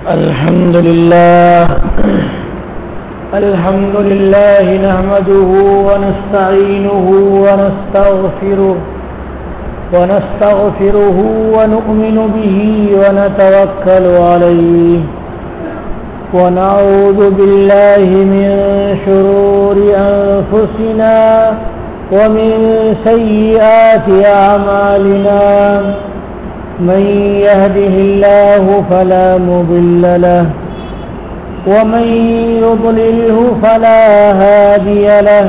الحمد لله نحمده ونستعينه ونستغفره ونؤمن به ونتوكل عليه ونعوذ بالله من شرور أنفسنا ومن سيئات أعمالنا من يهده الله فلا مضل له ومن يضلله فلا هادي له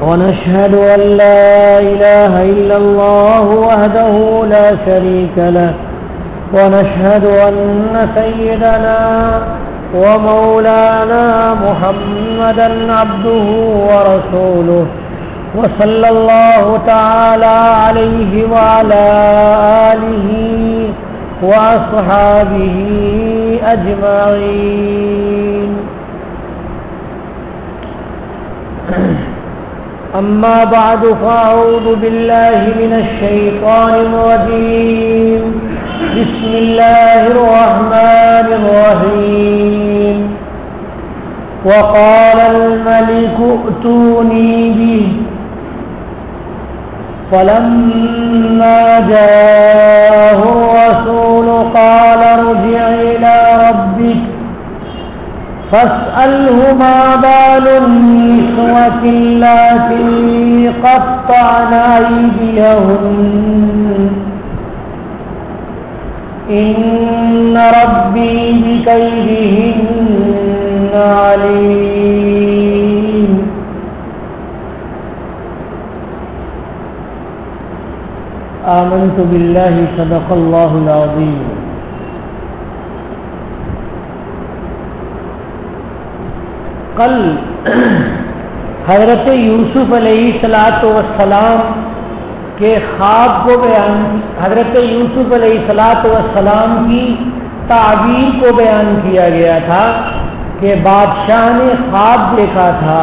ونشهد أن لا إله إلا الله وحده لا شريك له ونشهد أن سيدنا ومولانا محمدا عبده ورسوله وصلى الله تعالى عليه وعلى آله وأصحابه أجمعين أما بعد فأعوذ بالله من الشيطان الرجيم بسم الله الرحمن الرحيم وقال الملك ائتوني به فلما جاءه الرسول قال ارجع إلى ربك فاسأله ما بال النسوة اللاتي قطعن أيديهن إن ربي بكيدهن عليم. آمنت بالله صدق الله العظيم. کل حضرت یوسف علیہ السلام کے خواب کو بیان، حضرت یوسف علیہ السلام کی تعبیر کو بیان کیا گیا تھا کہ بادشاہ نے خواب دیکھا تھا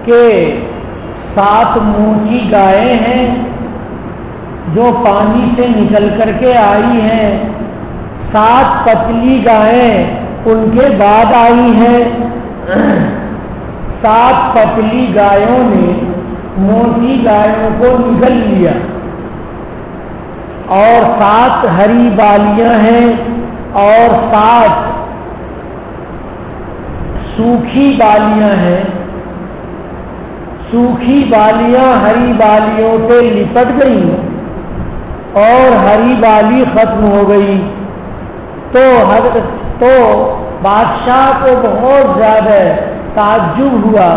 کہ 7 مونچی گائیں ہیں جو پانی سے نکل کر کے آئی ہیں، 7 پتلی گائیں ان کے بعد آئی ہیں. 7 پتلی گایوں نے موٹی گایوں کو نگل لیا اور 7 ہری بالیاں ہیں اور 7 سوکھی بالیاں ہیں. سوکھی بالیاں ہری بالیوں پہ لپٹ گئی اور ہری بالی ختم ہو گئی تو بادشاہ کو بہت زیادہ تعجب ہوا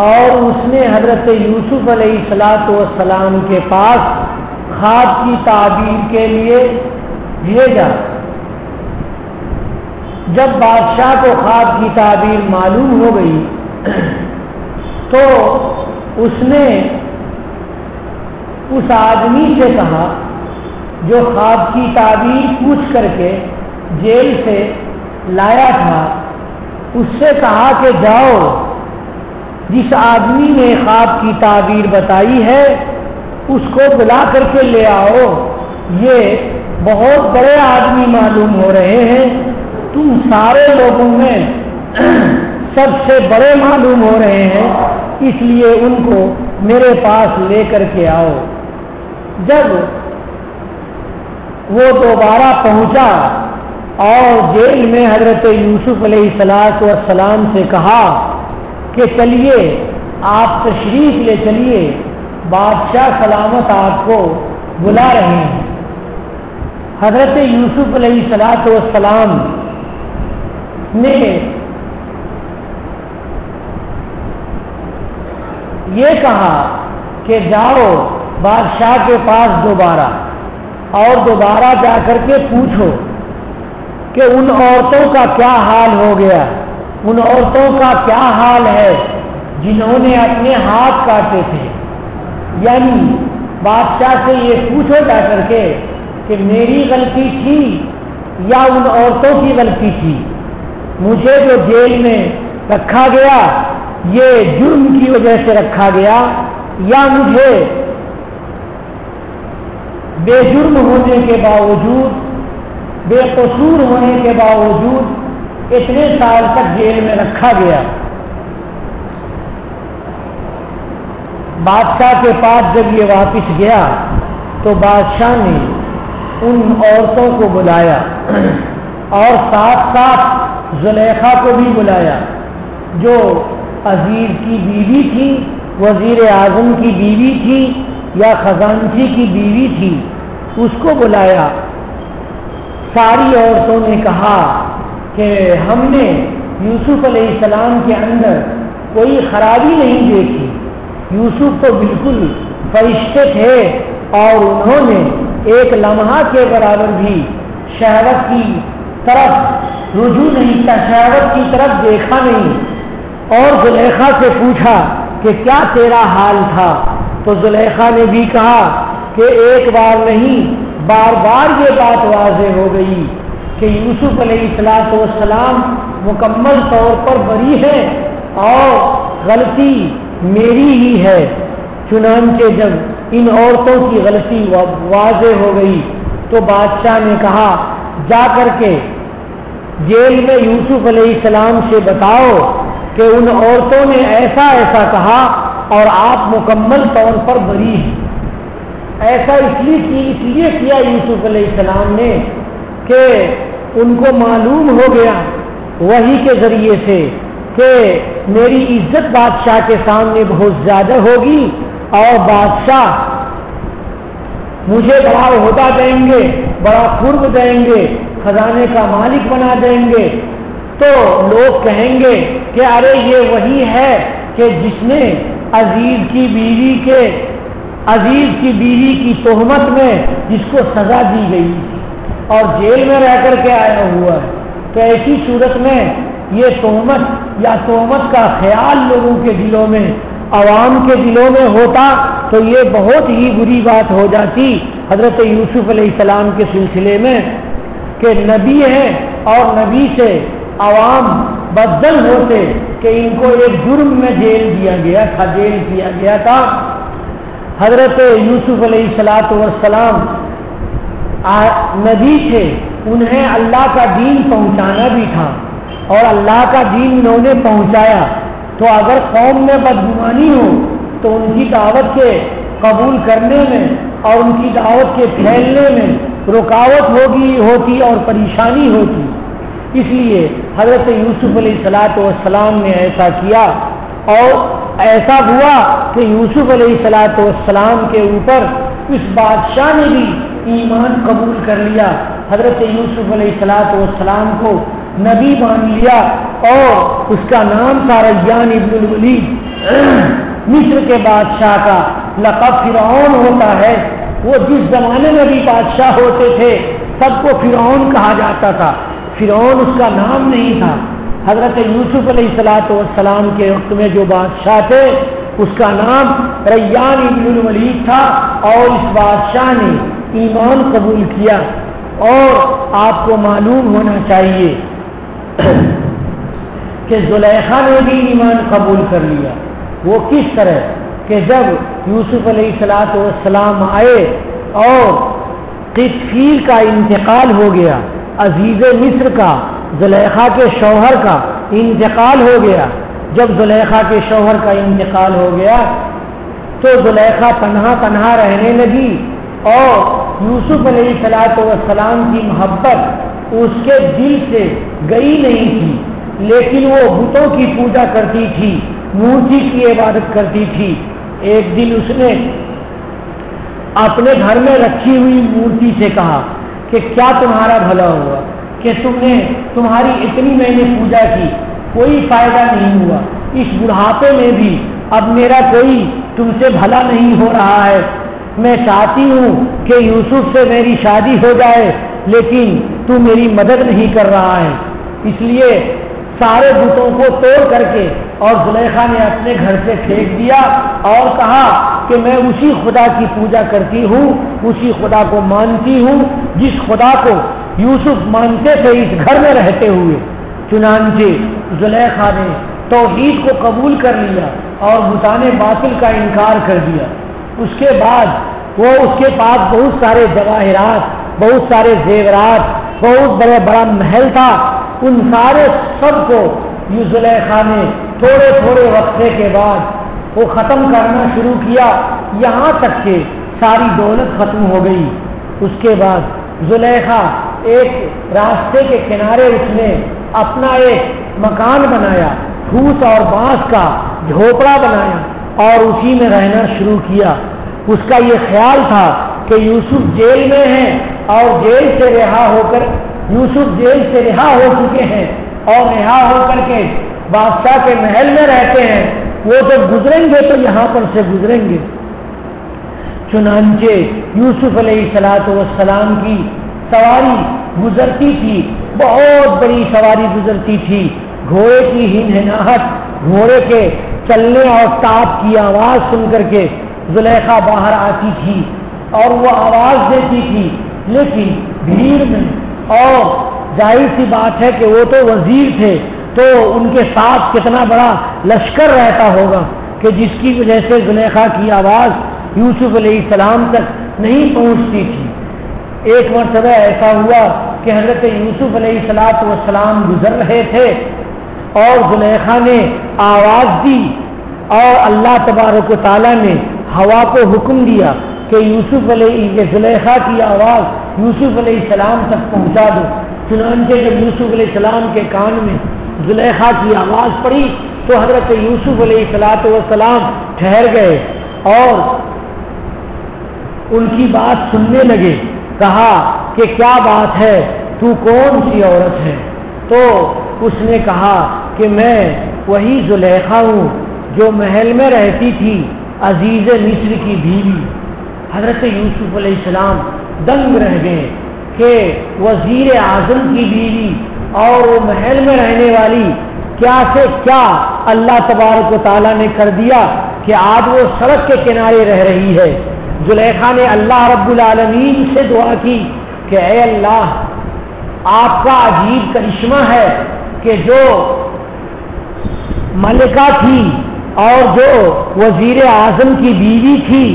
اور اس نے حضرت یوسف علیہ السلام کے پاس خواب کی تعبیر کے لیے بھیجا. جب بادشاہ کو خواب کی تعبیر معلوم ہو گئی تو اس نے اس آدمی سے کہا جو خواب کی تعبیر پوچھ کر کے جیل سے لایا تھا، اس سے کہا کہ جاؤ جس آدمی نے خواب کی تعبیر بتائی ہے اس کو بلا کر کے لے آؤ. یہ بہت بڑے آدمی معلوم ہو رہے ہیں، تم سارے لوگوں میں سب سے بڑے معلوم ہو رہے ہیں، اس لیے ان کو میرے پاس لے کر کے آؤ. جب وہ دوبارہ پہنچا اور جیل میں حضرت یوسف علیہ السلام سے کہا کہ چلیے آپ تشریف لے چلیے، بادشاہ سلامت آپ کو بلا رہے ہیں. حضرت یوسف علیہ السلام نے یہ کہا کہ جاؤ بادشاہ کے پاس دوبارہ اور دوبارہ جا کر کے پوچھو کہ ان عورتوں کا کیا حال ہو گیا، ان عورتوں کا کیا حال ہے جنہوں نے اپنے ہاتھ کاٹے تھے. یعنی بادشاہ سے یہ پوچھو جا کر کے کہ میری غلطی تھی یا ان عورتوں کی غلطی تھی، مجھے جو جیل میں رکھا گیا یہ جرم کی وجہ سے رکھا گیا یا مجھے بے جرم ہونے کے باوجود بے قصور ہونے کے باوجود اتنے سال تک جیل میں رکھا گیا۔ بادشاہ کے پاس جب یہ واپس گیا تو بادشاہ نے ان عورتوں کو بلایا اور ساتھ ساتھ زلیخا کو بھی بلایا، جو عزیز کی بیوی تھی، وزیر اعظم کی بیوی تھی یا خزانچی کی بیوی تھی، اس کو بلایا۔ ساری عورتوں نے کہا کہ ہم نے یوسف علیہ السلام کے اندر کوئی خرابی نہیں دیکھی، یوسف تو بالکل فرشتے تھے اور انہوں نے ایک لمحہ کے برابر بھی شہوت کی طرف رجوع نہیں تھا، شہوت کی طرف دیکھا نہیں۔ اور زلیخا سے پوچھا کہ کیا تیرا حال تھا، تو زلیخا نے بھی کہا کہ ایک بار نہیں بار بار یہ بات واضح ہو گئی کہ یوسف علیہ السلام مکمل طور پر بری ہے اور غلطی میری ہی ہے۔ چنانچہ جب ان عورتوں کی غلطی واضح ہو گئی تو بادشاہ نے کہا جا کر کے جیل میں یوسف علیہ السلام سے بتاؤ کہ ان عورتوں نے ایسا ایسا کہا اور آپ مکمل طور پر بری ہیں۔ ایسا اس لیے کیا یوسف علیہ السلام نے کہ ان کو معلوم ہو گیا وحی کے ذریعے سے کہ میری عزت بادشاہ کے سامنے بہت زیادہ ہوگی اور بادشاہ مجھے بڑا عہدہ دیں گے، بڑا قرب دیں گے، خزانے کا مالک بنا دیں گے، تو لوگ کہیں گے کہ ارے یہ وہی ہے کہ جس نے عزیز کی بیوی کی تہمت میں جس کو سزا دی گئی اور جیل میں رہ کر کے آیا ہوا ہے۔ تو ایسی صورت میں یہ تہمت یا تہمت کا خیال لوگوں کے دلوں میں، عوام کے دلوں میں ہوتا تو یہ بہت ہی بری بات ہو جاتی حضرت یوسف علیہ السلام کے سلسلے میں کہ نبی ہیں اور نبی سے عوام بدل ہوتے کہ ان کو ایک جرم میں جیل کیا گیا تھا۔ حضرت یوسف علیہ السلام نبی تھے، انہیں اللہ کا دین پہنچانا بھی تھا اور اللہ کا دین انہوں نے پہنچایا، تو اگر قوم میں بدگمانی ہو تو ان کی دعوت کے قبول کرنے میں اور ان کی دعوت کے پھیلنے میں رکاوٹ ہوتی اور پریشانی ہوتی۔ اس لیے حضرت یوسف علیہ السلام نے ایسا کیا اور ایسا ہوا کہ یوسف علیہ السلام کے اوپر اس بادشاہ نے بھی ایمان قبول کر لیا، حضرت یوسف علیہ السلام کو نبی مان لیا اور اس کا نام تھا ریان ابن الولید۔ مصر کے بادشاہ کا لقب فرعون ہوتا ہے، وہ جس زمانے میں بھی بادشاہ ہوتے تھے سب کو فرعون کہا جاتا تھا، فرعون اس کا نام نہیں تھا۔ حضرت یوسف علیہ السلام کے وقت میں جو بادشاہ تھے اس کا نام ریان ابن الولید تھا اور اس بادشاہ نے ایمان قبول کیا۔ اور آپ کو معلوم ہونا چاہیے کہ زلیخا نے بھی ایمان قبول کر لیا۔ وہ کس طرح کہ جب یوسف علیہ السلام آئے اور قطفیل کا انتقال ہو گیا، عزیز مصر کا، زلیخا کے شوہر کا انتقال ہو گیا، جب زلیخا کے شوہر کا انتقال ہو گیا تو زلیخا تنہا رہنے لگی اور یوسف علیہ السلام کی محبت اس کے دل سے گئی نہیں تھی، لیکن وہ بتوں کی پوجا کرتی تھی، مورتی کی عبادت کرتی تھی۔ ایک دن اس نے اپنے گھر میں رکھی ہوئی مورتی سے کہا کہ کیا تمہارا بھلا ہوا کہ تمہاری اتنی میں نے پوجا کی، کوئی فائدہ نہیں ہوا، اس بڑھاپے میں بھی اب میرا کوئی تم سے بھلا نہیں ہو رہا ہے، میں چاہتی ہوں کہ یوسف سے میری شادی ہو جائے لیکن تو میری مدد نہیں کر رہا ہے۔ اس لیے سارے بتوں کو توڑ کر کے اور زلیخا نے اپنے گھر سے پھینک دیا اور کہا کہ میں اسی خدا کی پوجا کرتی ہوں، اسی خدا کو مانتی ہوں جس خدا کو یوسف مانتے تھے اس گھر میں رہتے ہوئے۔ چنانچہ زلیخا نے توحید کو قبول کر لیا اور بتان باطل کا انکار کر دیا۔ اس کے بعد وہ اس کے پاس بہت سارے جواہرات، بہت سارے زیورات بہت بڑا محل تھا، ان سارے سب کو یہ زلیخا نے تھوڑے تھوڑے وقفے کے بعد وہ ختم کرنا شروع کیا، یہاں تک کہ ساری دولت ختم ہو گئی۔ اس کے بعد زلیخا ایک راستے کے کنارے اس نے اپنا ایک مکان بنایا، پھوس اور بانس کا جھوپڑا بنایا اور اسی میں رہنا شروع کیا۔ اس کا یہ خیال تھا کہ یوسف جیل میں ہیں اور یوسف جیل سے رہا ہو چکے ہیں اور رہا ہو کر کے بادشاہ کے محل میں رہتے ہیں، وہ جب گزریں گے تو یہاں پر سے گزریں گے۔ چنانچہ یوسف علیہ السلام کی سواری گزرتی تھی، بہت بڑی سواری گزرتی تھی، گھوڑے کی ہنہناہٹ، گھوڑے کے چلنے اور ٹاپ کی آواز سن کر کے زلیخا باہر آتی تھی اور وہ آواز دیتی تھی، لیکن بھیڑ میں، اور ظاہر سی بات ہے کہ وہ تو وزیر تھے تو ان کے ساتھ کتنا بڑا لشکر رہتا ہوگا کہ جس کی وجہ سے زلیخا کی آواز یوسف علیہ السلام تک نہیں پہنچتی تھی۔ ایک مرتبہ ایسا ہوا کہ حضرت یوسف علیہ السلام گزر رہے تھے اور زلیخا نے آواز دی اور اللہ تبارک و تعالیٰ نے ہوا کو حکم دیا کہ زلیخا کی آواز یوسف علیہ السلام تک پہنچا دو۔ چنانچہ جب یوسف علیہ السلام کے کان میں زلیخا کی آواز پڑی تو حضرت یوسف علیہ السلام ٹھہر گئے اور ان کی بات سننے لگے۔ کہا کہ کیا بات ہے، تو کون سی عورت ہے؟ تو اس نے کہا کہ میں وہی زلیخا ہوں جو محل میں رہتی تھی، عزیز مصر کی بیوی۔ حضرت یوسف علیہ السلام دنگ رہ گئے کہ وزیر اعظم کی بیوی اور وہ محل میں رہنے والی کیا سے کیا اللہ تبارک و تعالیٰ نے کر دیا کہ آج وہ سڑک کے کنارے رہ رہی ہے۔ زلیخا نے اللہ رب العالمین سے دعا کی کہ اے اللہ، آپ کا عجیب کرشمہ ہے کہ جو ملکہ تھی اور جو وزیر اعظم کی بیوی تھی،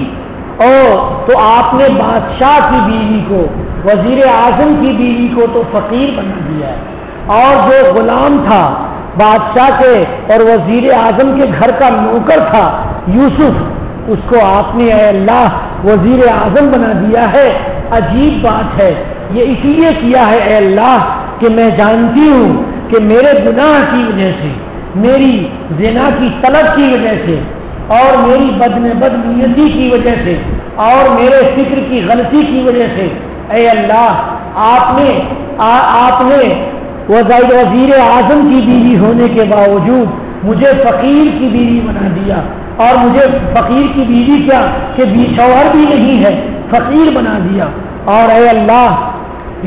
اور تو آپ نے بادشاہ کی بیوی کو، وزیر اعظم کی بیوی کو تو فقیر بنا دیا ہے، اور جو غلام تھا بادشاہ کے اور وزیر اعظم کے گھر کا نوکر تھا یوسف، اس کو آپ نے اے اللہ وزیر اعظم بنا دیا ہے۔ عجیب بات ہے، یہ اس لیے کیا ہے اے اللہ کہ میں جانتی ہوں کہ میرے گناہ کی وجہ سے، میری زنا کی طلب کی وجہ سے اور میری بدنیتی کی وجہ سے اور میرے فکر کی غلطی کی وجہ سے اے اللہ آپ نے وزیر اعظم کی بیوی ہونے کے باوجود مجھے فقیر کی بیوی بنا دیا، اور مجھے فقیر کی بیوی کیا کہ شوہر بھی نہیں ہے، فقیر بنا دیا۔ اور اے اللہ،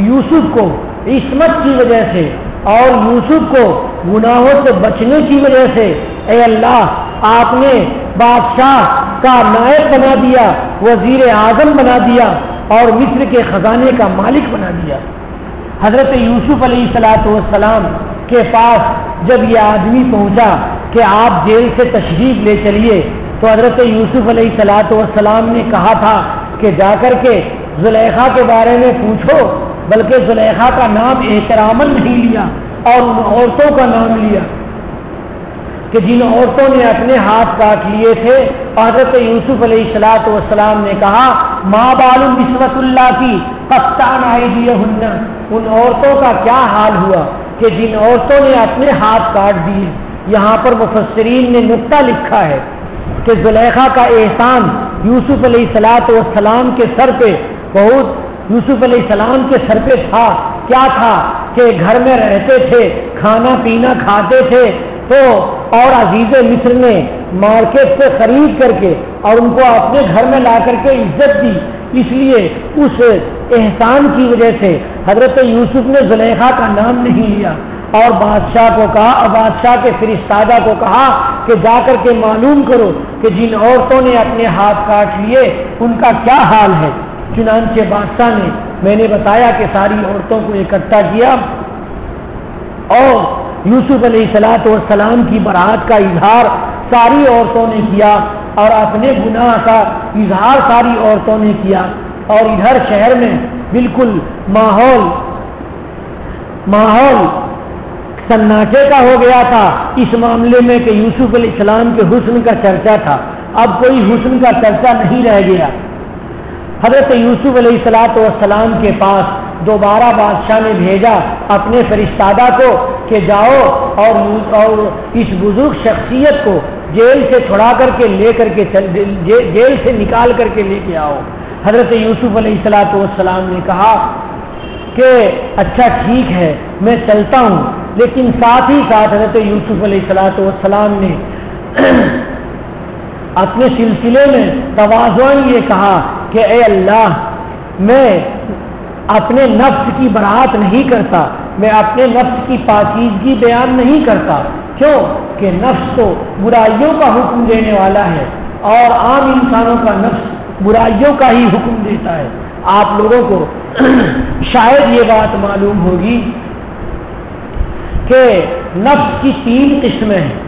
یوسف کو عصمت کی وجہ سے اور یوسف کو گناہوں سے بچنے کی وجہ سے اے اللہ آپ نے بادشاہ کا نائب بنا دیا، وزیر اعظم بنا دیا اور مصر کے خزانے کا مالک بنا دیا۔ حضرت یوسف علیہ السلام کے پاس جب یہ آدمی پہنچا کہ آپ جیل سے تشریف لے چلیے، تو حضرت یوسف علیہ السلام نے کہا تھا کہ جا کر کے زلیخا کے بارے میں پوچھو، بلکہ زلیخا کا نام احتراماً نہیں لیا اور ان عورتوں کا نام لیا کہ جن عورتوں نے اپنے ہاتھ کاٹ لیے تھے۔ حضرت یوسف علیہ السلام نے کہا ماں بال نسوۃ اللہ کی قطعن ایدیہن، ان عورتوں کا کیا حال ہوا کہ جن عورتوں نے اپنے ہاتھ کاٹ دیے۔ یہاں پر مفسرین نے نقطہ لکھا ہے کہ زلیخا کا احسان یوسف علیہ السلام کے سر پہ یوسف علیہ السلام کے سر پہ تھا۔ کیا تھا کہ گھر میں رہتے تھے، کھانا پینا کھاتے تھے، تو اور عزیز مصر نے مارکیٹ سے خرید کر کے اور ان کو اپنے گھر میں لا کر کے عزت دی، اس لیے اس احسان کی وجہ سے حضرت یوسف نے زلیخا کا نام نہیں لیا اور بادشاہ کو کہا، اور بادشاہ کے فرستادہ کو کہا کہ جا کر کے معلوم کرو کہ جن عورتوں نے اپنے ہاتھ کاٹ لیے ان کا کیا حال ہے۔ چنانچہ بادشاہ نے، میں نے بتایا کہ ساری عورتوں کو اکٹھا کیا اور یوسف علیہ السلام کی برات کا اظہار ساری عورتوں نے کیا اور اپنے گناہ کا اظہار ساری عورتوں نے کیا، اور ادھر شہر میں بالکل ماحول ماحول سناٹے کا ہو گیا تھا اس معاملے میں کہ یوسف علیہ السلام کے حسن کا چرچا تھا، اب کوئی حسن کا چرچا نہیں رہ گیا۔ حضرت یوسف علیہ السلام کے پاس دوبارہ بادشاہ نے بھیجا اپنے فرشتادہ کو کہ جاؤ اور اس بزرگ شخصیت کو جیل سے چھڑا کر کے لے کر کے جیل سے نکال کر کے لے کے آؤ۔ حضرت یوسف علیہ السلام نے کہا کہ اچھا ٹھیک ہے میں چلتا ہوں، لیکن ساتھ ہی ساتھ حضرت یوسف علیہ السلام نے اپنے سلسلے میں تواضعاً یہ کہا کہ اے اللہ، میں اپنے نفس کی برات نہیں کرتا، میں اپنے نفس کی پاکیزگی بیان نہیں کرتا۔ کیوں کہ نفس تو برائیوں کا حکم دینے والا ہے اور عام انسانوں کا نفس برائیوں کا ہی حکم دیتا ہے۔ آپ لوگوں کو شاید یہ بات معلوم ہوگی کہ نفس کی 3 قسمیں ہیں۔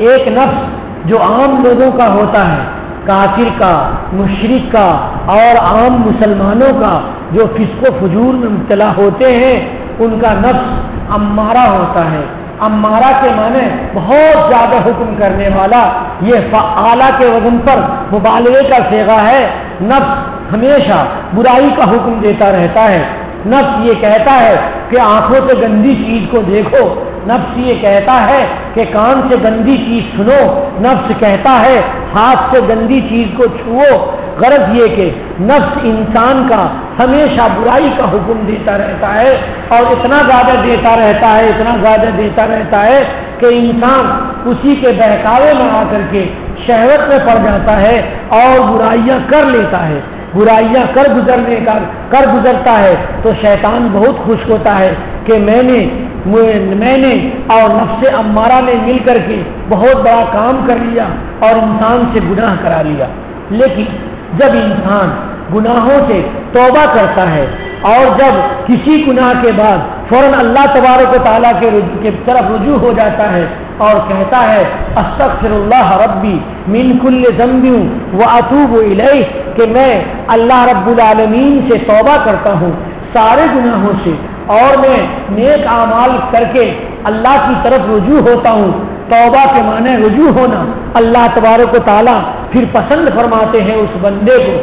ایک نفس جو عام لوگوں کا ہوتا ہے، کافر کا، مشرک کا اور عام مسلمانوں کا جو فسق و فجور میں مبتلا ہوتے ہیں، ان کا نفس امارہ ہوتا ہے۔ امارہ کے معنی بہت زیادہ حکم کرنے والا، یہ فعالہ کے وزن پر مبالغے کا صیغہ ہے۔ نفس ہمیشہ برائی کا حکم دیتا رہتا ہے۔ نفس یہ کہتا ہے کہ آنکھوں سے گندی چیز کو دیکھو، نفس یہ کہتا ہے کہ کان سے گندی چیز سنو، نفس کہتا ہے ہاتھ سے گندی چیز کو چھوؤ۔ غرض یہ کہ نفس انسان کا ہمیشہ برائی کا حکم دیتا رہتا ہے، اور اتنا زیادہ دیتا رہتا ہے، اتنا زیادہ دیتا رہتا ہے کہ انسان اسی کے بہکاوے میں آ کر کے شہوت میں پڑ جاتا ہے اور برائیاں کر لیتا ہے۔ برائیاں کر گزرتا ہے تو شیطان بہت خوش ہوتا ہے کہ میں نے اور نفس امارہ نے مل کر کے بہت بڑا کام کر لیا اور انسان سے گناہ کرا لیا۔ لیکن جب انسان گناہوں سے توبہ کرتا ہے اور جب کسی گناہ کے بعد فوراً اللہ تبارک و تعالیٰ کے طرف رجوع ہو جاتا ہے اور کہتا ہے استغفر اللہ ربی من کل ذنب واتوب الیہ، کہ میں اللہ رب العالمین سے توبہ کرتا ہوں سارے گناہوں سے اور میں نیک اعمال کر کے اللہ کی طرف رجوع ہوتا ہوں۔ توبہ کے معنی رجوع ہونا۔ اللہ تبارک و تعالیٰ پھر پسند فرماتے ہیں اس بندے کو۔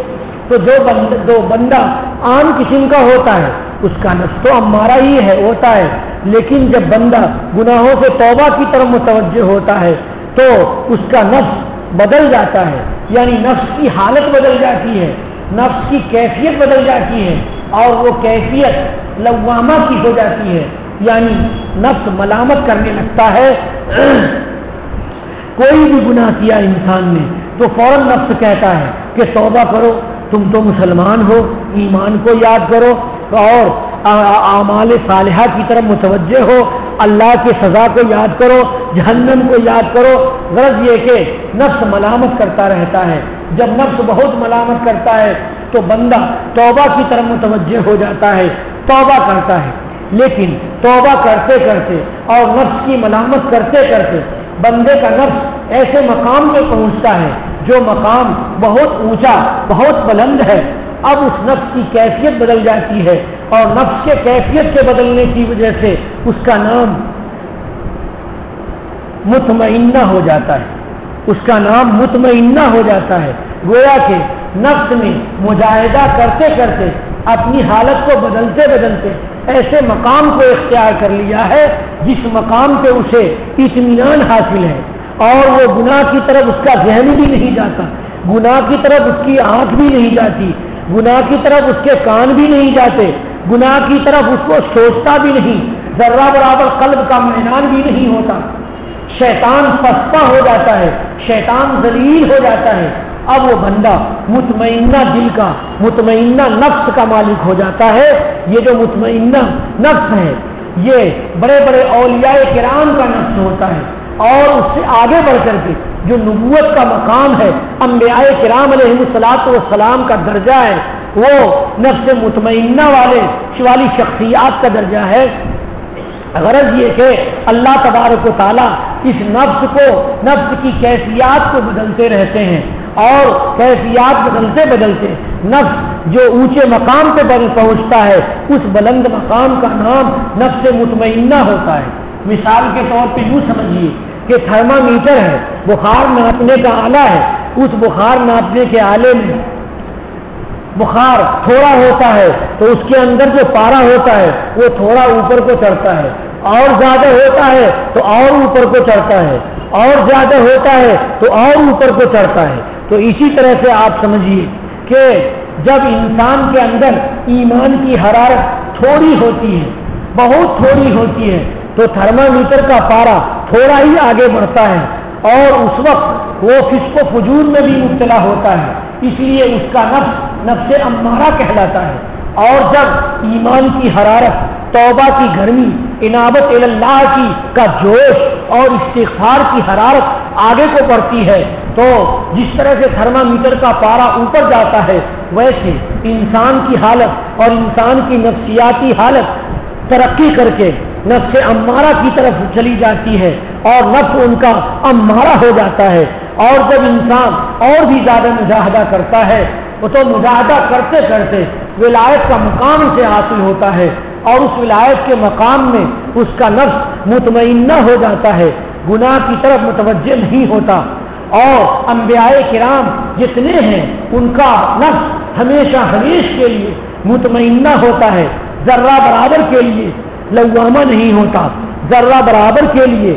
تو جو بندہ عام قسم کا ہوتا ہے اس کا نفس تو امارہ ہی ہے ہوتا ہے، لیکن جب بندہ گناہوں سے توبہ کی طرف متوجہ ہوتا ہے تو اس کا نفس بدل جاتا ہے، یعنی نفس کی حالت بدل جاتی ہے، نفس کی کیفیت بدل جاتی ہے، اور وہ کیفیت لوامہ کی ہو جاتی ہے، یعنی نفس ملامت کرنے لگتا ہے۔ کوئی بھی گناہ کیا انسان نے تو فوراً نفس کہتا ہے کہ توبہ کرو، تم تو مسلمان ہو، ایمان کو یاد کرو اور اعمال صالحہ کی طرف متوجہ ہو، اللہ کی سزا کو یاد کرو، جہنم کو یاد کرو۔ غرض یہ کہ نفس ملامت کرتا رہتا ہے۔ جب نفس بہت ملامت کرتا ہے تو بندہ توبہ کی طرف متوجہ ہو جاتا ہے، توبہ کرتا ہے، لیکن توبہ کرتے کرتے اور نفس کی ملامت کرتے کرتے بندے کا نفس ایسے مقام پہ پہنچتا ہے جو مقام بہت اونچا، بہت بلند ہے۔ اب اس نفس کی کیفیت بدل جاتی ہے، اور نفس کے کیفیت کے بدلنے کی وجہ سے اس کا نام مطمئنہ ہو جاتا ہے، اس کا نام مطمئنہ ہو جاتا ہے۔ گویا کہ نفس نے مجاہدہ کرتے کرتے اپنی حالت کو بدلتے بدلتے ایسے مقام کو اختیار کر لیا ہے جس مقام پہ اسے اطمینان حاصل ہے، اور وہ گناہ کی طرف اس کا ذہن بھی نہیں جاتا، گناہ کی طرف اس کی آنکھ بھی نہیں جاتی، گناہ کی طرف اس کے کان بھی نہیں جاتے، گناہ کی طرف اس کو سوچتا بھی نہیں، ذرہ برابر قلب کا میدان بھی نہیں ہوتا۔ شیطان پستہ ہو جاتا ہے، شیطان ذلیل ہو جاتا ہے۔ اب وہ بندہ مطمئنہ دل کا، مطمئنہ نفس کا مالک ہو جاتا ہے۔ یہ جو مطمئنہ نفس ہے یہ بڑے بڑے اولیاء کرام کا نفس ہوتا ہے، اور اس سے آگے بڑھ کر کے جو نبوت کا مقام ہے، انبیاء کرام علیہ الصلوۃ والسلام کا درجہ ہے، وہ نفس مطمئنہ والی شخصیات کا درجہ ہے۔ غرض یہ کہ اللہ تبارک و تعالیٰ اس نفس کو، نفس کی کیفیات کو بدلتے رہتے ہیں، اور کیفیات بدلتے بدلتے نفس جو اونچے مقام پہ پہنچتا ہے اس بلند مقام کا نام نفس مطمئنہ ہوتا ہے۔ مثال کے طور پہ یوں سمجھیے کہ تھرمامیٹر ہے، بخار ناپنے کا آلہ ہے، اس بخار ناپنے کے آلے میں بخار تھوڑا ہوتا ہے تو اس کے اندر جو پارا ہوتا ہے وہ تھوڑا اوپر کو چڑھتا ہے، اور زیادہ ہوتا ہے تو اور اوپر کو چڑھتا ہے، اور زیادہ ہوتا ہے تو اور اوپر کو چڑھتا ہے۔ تو اسی طرح سے آپ سمجھیے کہ جب انسان کے اندر ایمان کی حرارت تھوڑی ہوتی ہے، بہت تھوڑی ہوتی ہے، تو تھرمامیٹر کا پارا تھوڑا ہی آگے بڑھتا ہے اور اس وقت وہ فسق و فجور میں بھی مبتلا ہوتا ہے، اس لیے اس کا نفس امارہ کہلاتا ہے۔ اور جب ایمان کی حرارت، توبہ کی گرمی، انابت اللہ کی کا جوش اور استغفار کی حرارت آگے کو بڑھتی ہے تو جس طرح سے تھرمامیٹر کا پارا اوپر جاتا ہے ویسے انسان کی حالت اور انسان کی نفسیاتی حالت ترقی کر کے نفس امارہ کی طرف چلی جاتی ہے اور نفس ان کا امارہ ہو جاتا ہے۔ اور جب انسان اور بھی زیادہ مجاہدہ کرتا ہے وہ تو مجاہدہ کرتے کرتے ولایت کا مقام سے حاصل ہوتا ہے اور اس ولایت کے مقام میں اس کا نفس مطمئنہ ہو جاتا ہے، گناہ کی طرف متوجہ نہیں ہوتا۔ اور انبیاء کرام جتنے ہیں ان کا نفس ہمیشہ ہمیشہ کے لیے مطمئنہ ہوتا ہے، ذرہ برابر کے لیے لوامہ نہیں ہوتا، ذرہ برابر کے لیے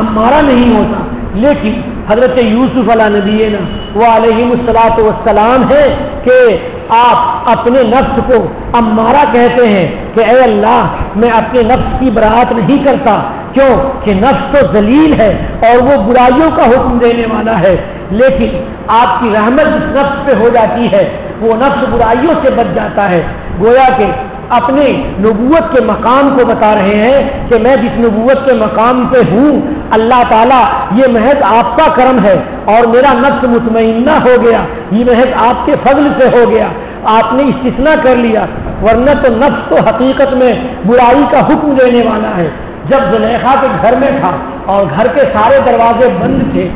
امارہ نہیں ہوتا۔ لیکن حضرت یوسف علیہ نبینا وعلیہ الصلاۃ والسلام ہے کہ آپ اپنے نفس کو امارہ کہتے ہیں کہ اے اللہ میں اپنے نفس کی برات نہیں کرتا، کیوں کہ نفس تو ذلیل ہے اور وہ برائیوں کا حکم دینے والا ہے، لیکن آپ کی رحمت جس نفس پہ ہو جاتی ہے وہ نفس برائیوں سے بچ جاتا ہے۔ گویا کہ اپنے نبوت کے مقام کو بتا رہے ہیں کہ میں جس نبوت کے مقام پہ ہوں اللہ تعالیٰ یہ محض آپ کا کرم ہے اور میرا نفس مطمئنہ ہو گیا، یہ محض آپ کے فضل سے ہو گیا، آپ نے استثناء کر لیا، ورنہ تو نفس تو حقیقت میں برائی کا حکم دینے والا ہے۔ جب زلیخا کے گھر میں تھا اور گھر کے سارے دروازے بند تھے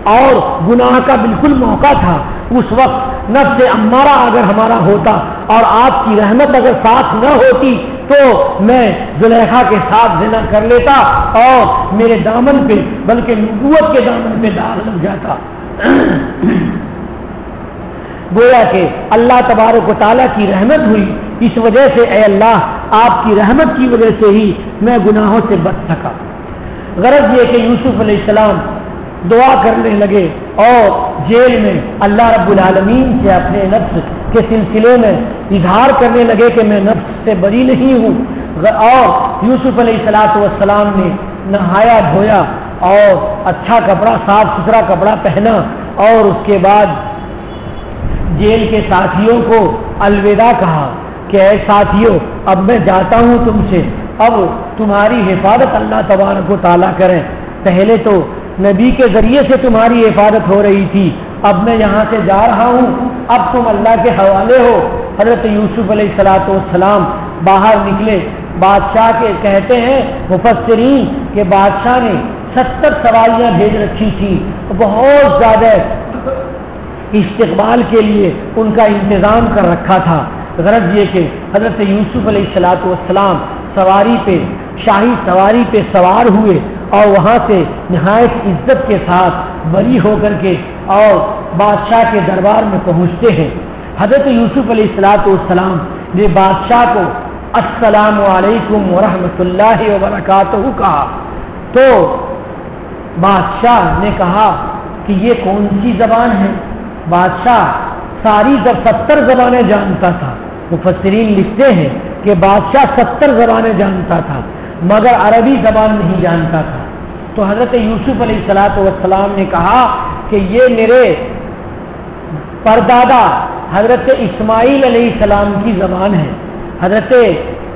اور گناہ کا بالکل موقع تھا، اس وقت نفس امارہ اگر ہمارا ہوتا اور آپ کی رحمت اگر ساتھ نہ ہوتی تو میں زلیخا کے ساتھ زنا کر لیتا اور میرے دامن پہ بلکہ نبوت کے دامن پہ داغ لگ جاتا۔ گویا کہ اللہ تبارک و تعالیٰ کی رحمت ہوئی، اس وجہ سے اے اللہ آپ کی رحمت کی وجہ سے ہی میں گناہوں سے بچ سکا۔ غرض یہ کہ یوسف علیہ السلام دعا کرنے لگے اور جیل میں اللہ رب العالمین سے اپنے نفس کے سلسلے میں اظہار کرنے لگے کہ میں نفس سے بری نہیں ہوں۔ اور یوسف علیہ السلام نے نہایا دھویا اور اچھا کپڑا، صاف ستھرا کپڑا پہنا اور اس کے بعد جیل کے ساتھیوں کو الوداع کہا کہ اے ساتھیوں اب میں جاتا ہوں تم سے، اب تمہاری حفاظت اللہ تبارک و تعالیٰ کریں، پہلے تو نبی کے ذریعے سے تمہاری حفاظت ہو رہی تھی، اب میں یہاں سے جا رہا ہوں، اب تم اللہ کے حوالے ہو۔ حضرت یوسف علیہ السلام باہر نکلے، بادشاہ کے کہتے ہیں مفسرین کہ بادشاہ نے 70 سواریاں بھیج رکھی تھی، بہت زیادہ استقبال کے لیے ان کا انتظام کر رکھا تھا۔ غرض یہ کہ حضرت یوسف علیہ السلام سواری پہ، شاہی سواری پہ سوار ہوئے اور وہاں سے نہایت عزت کے ساتھ بری ہو کر کے اور بادشاہ کے دربار میں پہنچتے ہیں۔ حضرت یوسف علیہ السلام نے بادشاہ کو السلام علیکم ورحمۃ اللہ وبرکاتہ کہا تو بادشاہ نے کہا کہ یہ کون سی زبان ہے؟ بادشاہ ساری 70 زبانیں جانتا تھا، مفسرین لکھتے ہیں کہ بادشاہ 70 زبانیں جانتا تھا مگر عربی زبان نہیں جانتا تھا۔ تو حضرت یوسف علیہ السلام نے کہا کہ یہ میرے پردادا حضرت اسماعیل علیہ السلام کی زبان ہے، حضرت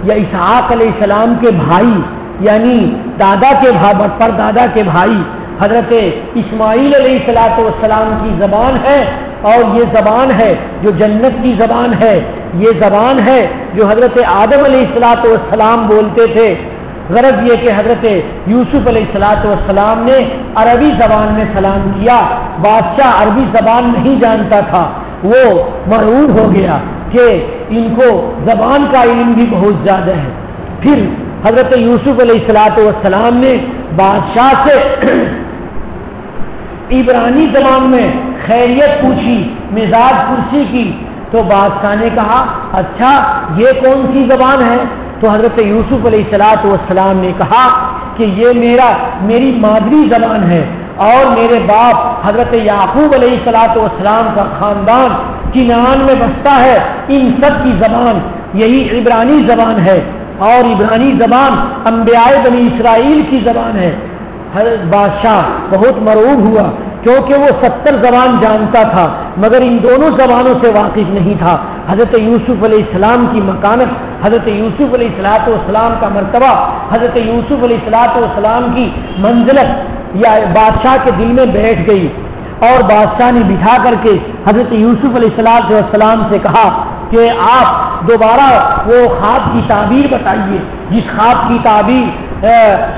یا اسحاق علیہ السلام کے بھائی یعنی دادا کے پردادا کے بھائی حضرت اسماعیل علیہ السلام کی زبان ہے، اور یہ زبان ہے جو جنت کی زبان ہے، یہ زبان ہے جو حضرت آدم علیہ السلام بولتے تھے۔ غرض یہ کہ حضرت یوسف علیہ السلام نے عربی زبان میں سلام کیا، بادشاہ عربی زبان نہیں جانتا تھا وہ مرعوب ہو گیا کہ ان کو زبان کا علم بھی بہت زیادہ ہے. پھر حضرت یوسف علیہ الصلوۃ والسلام نے بادشاہ سے عبرانی زبان میں خیریت پوچھی، مزاج پرسی کی. تو بادشاہ نے کہا اچھا یہ کون سی زبان ہے؟ تو حضرت یوسف علیہ الصلوۃ والسلام نے کہا کہ یہ میری مادری زبان ہے، اور میرے باپ حضرت یعقوب علیہ الصلوۃ والسلام کا خاندان کنعان میں بستا ہے، ان سب کی زبان یہی عبرانی زبان ہے، اور عبرانی زبان انبیاء بنی اسرائیل کی زبان ہے. حضرت بادشاہ بہت مرعوب ہوا کیونکہ وہ 70 زبان جانتا تھا مگر ان دونوں زبانوں سے واقف نہیں تھا. حضرت یوسف علیہ السلام کی مکانت، حضرت یوسف علیہ الصلوۃ والسلام کا مرتبہ، حضرت یوسف علیہ الصلوۃ والسلام کی منزلت یا بادشاہ کے دل میں بیٹھ گئی. اور بادشاہ نے بٹھا کر کے حضرت یوسف علیہ الصلوۃ والسلام سے کہا کہ آپ دوبارہ وہ خواب کی تعبیر بتائیے جس خواب کی تعبیر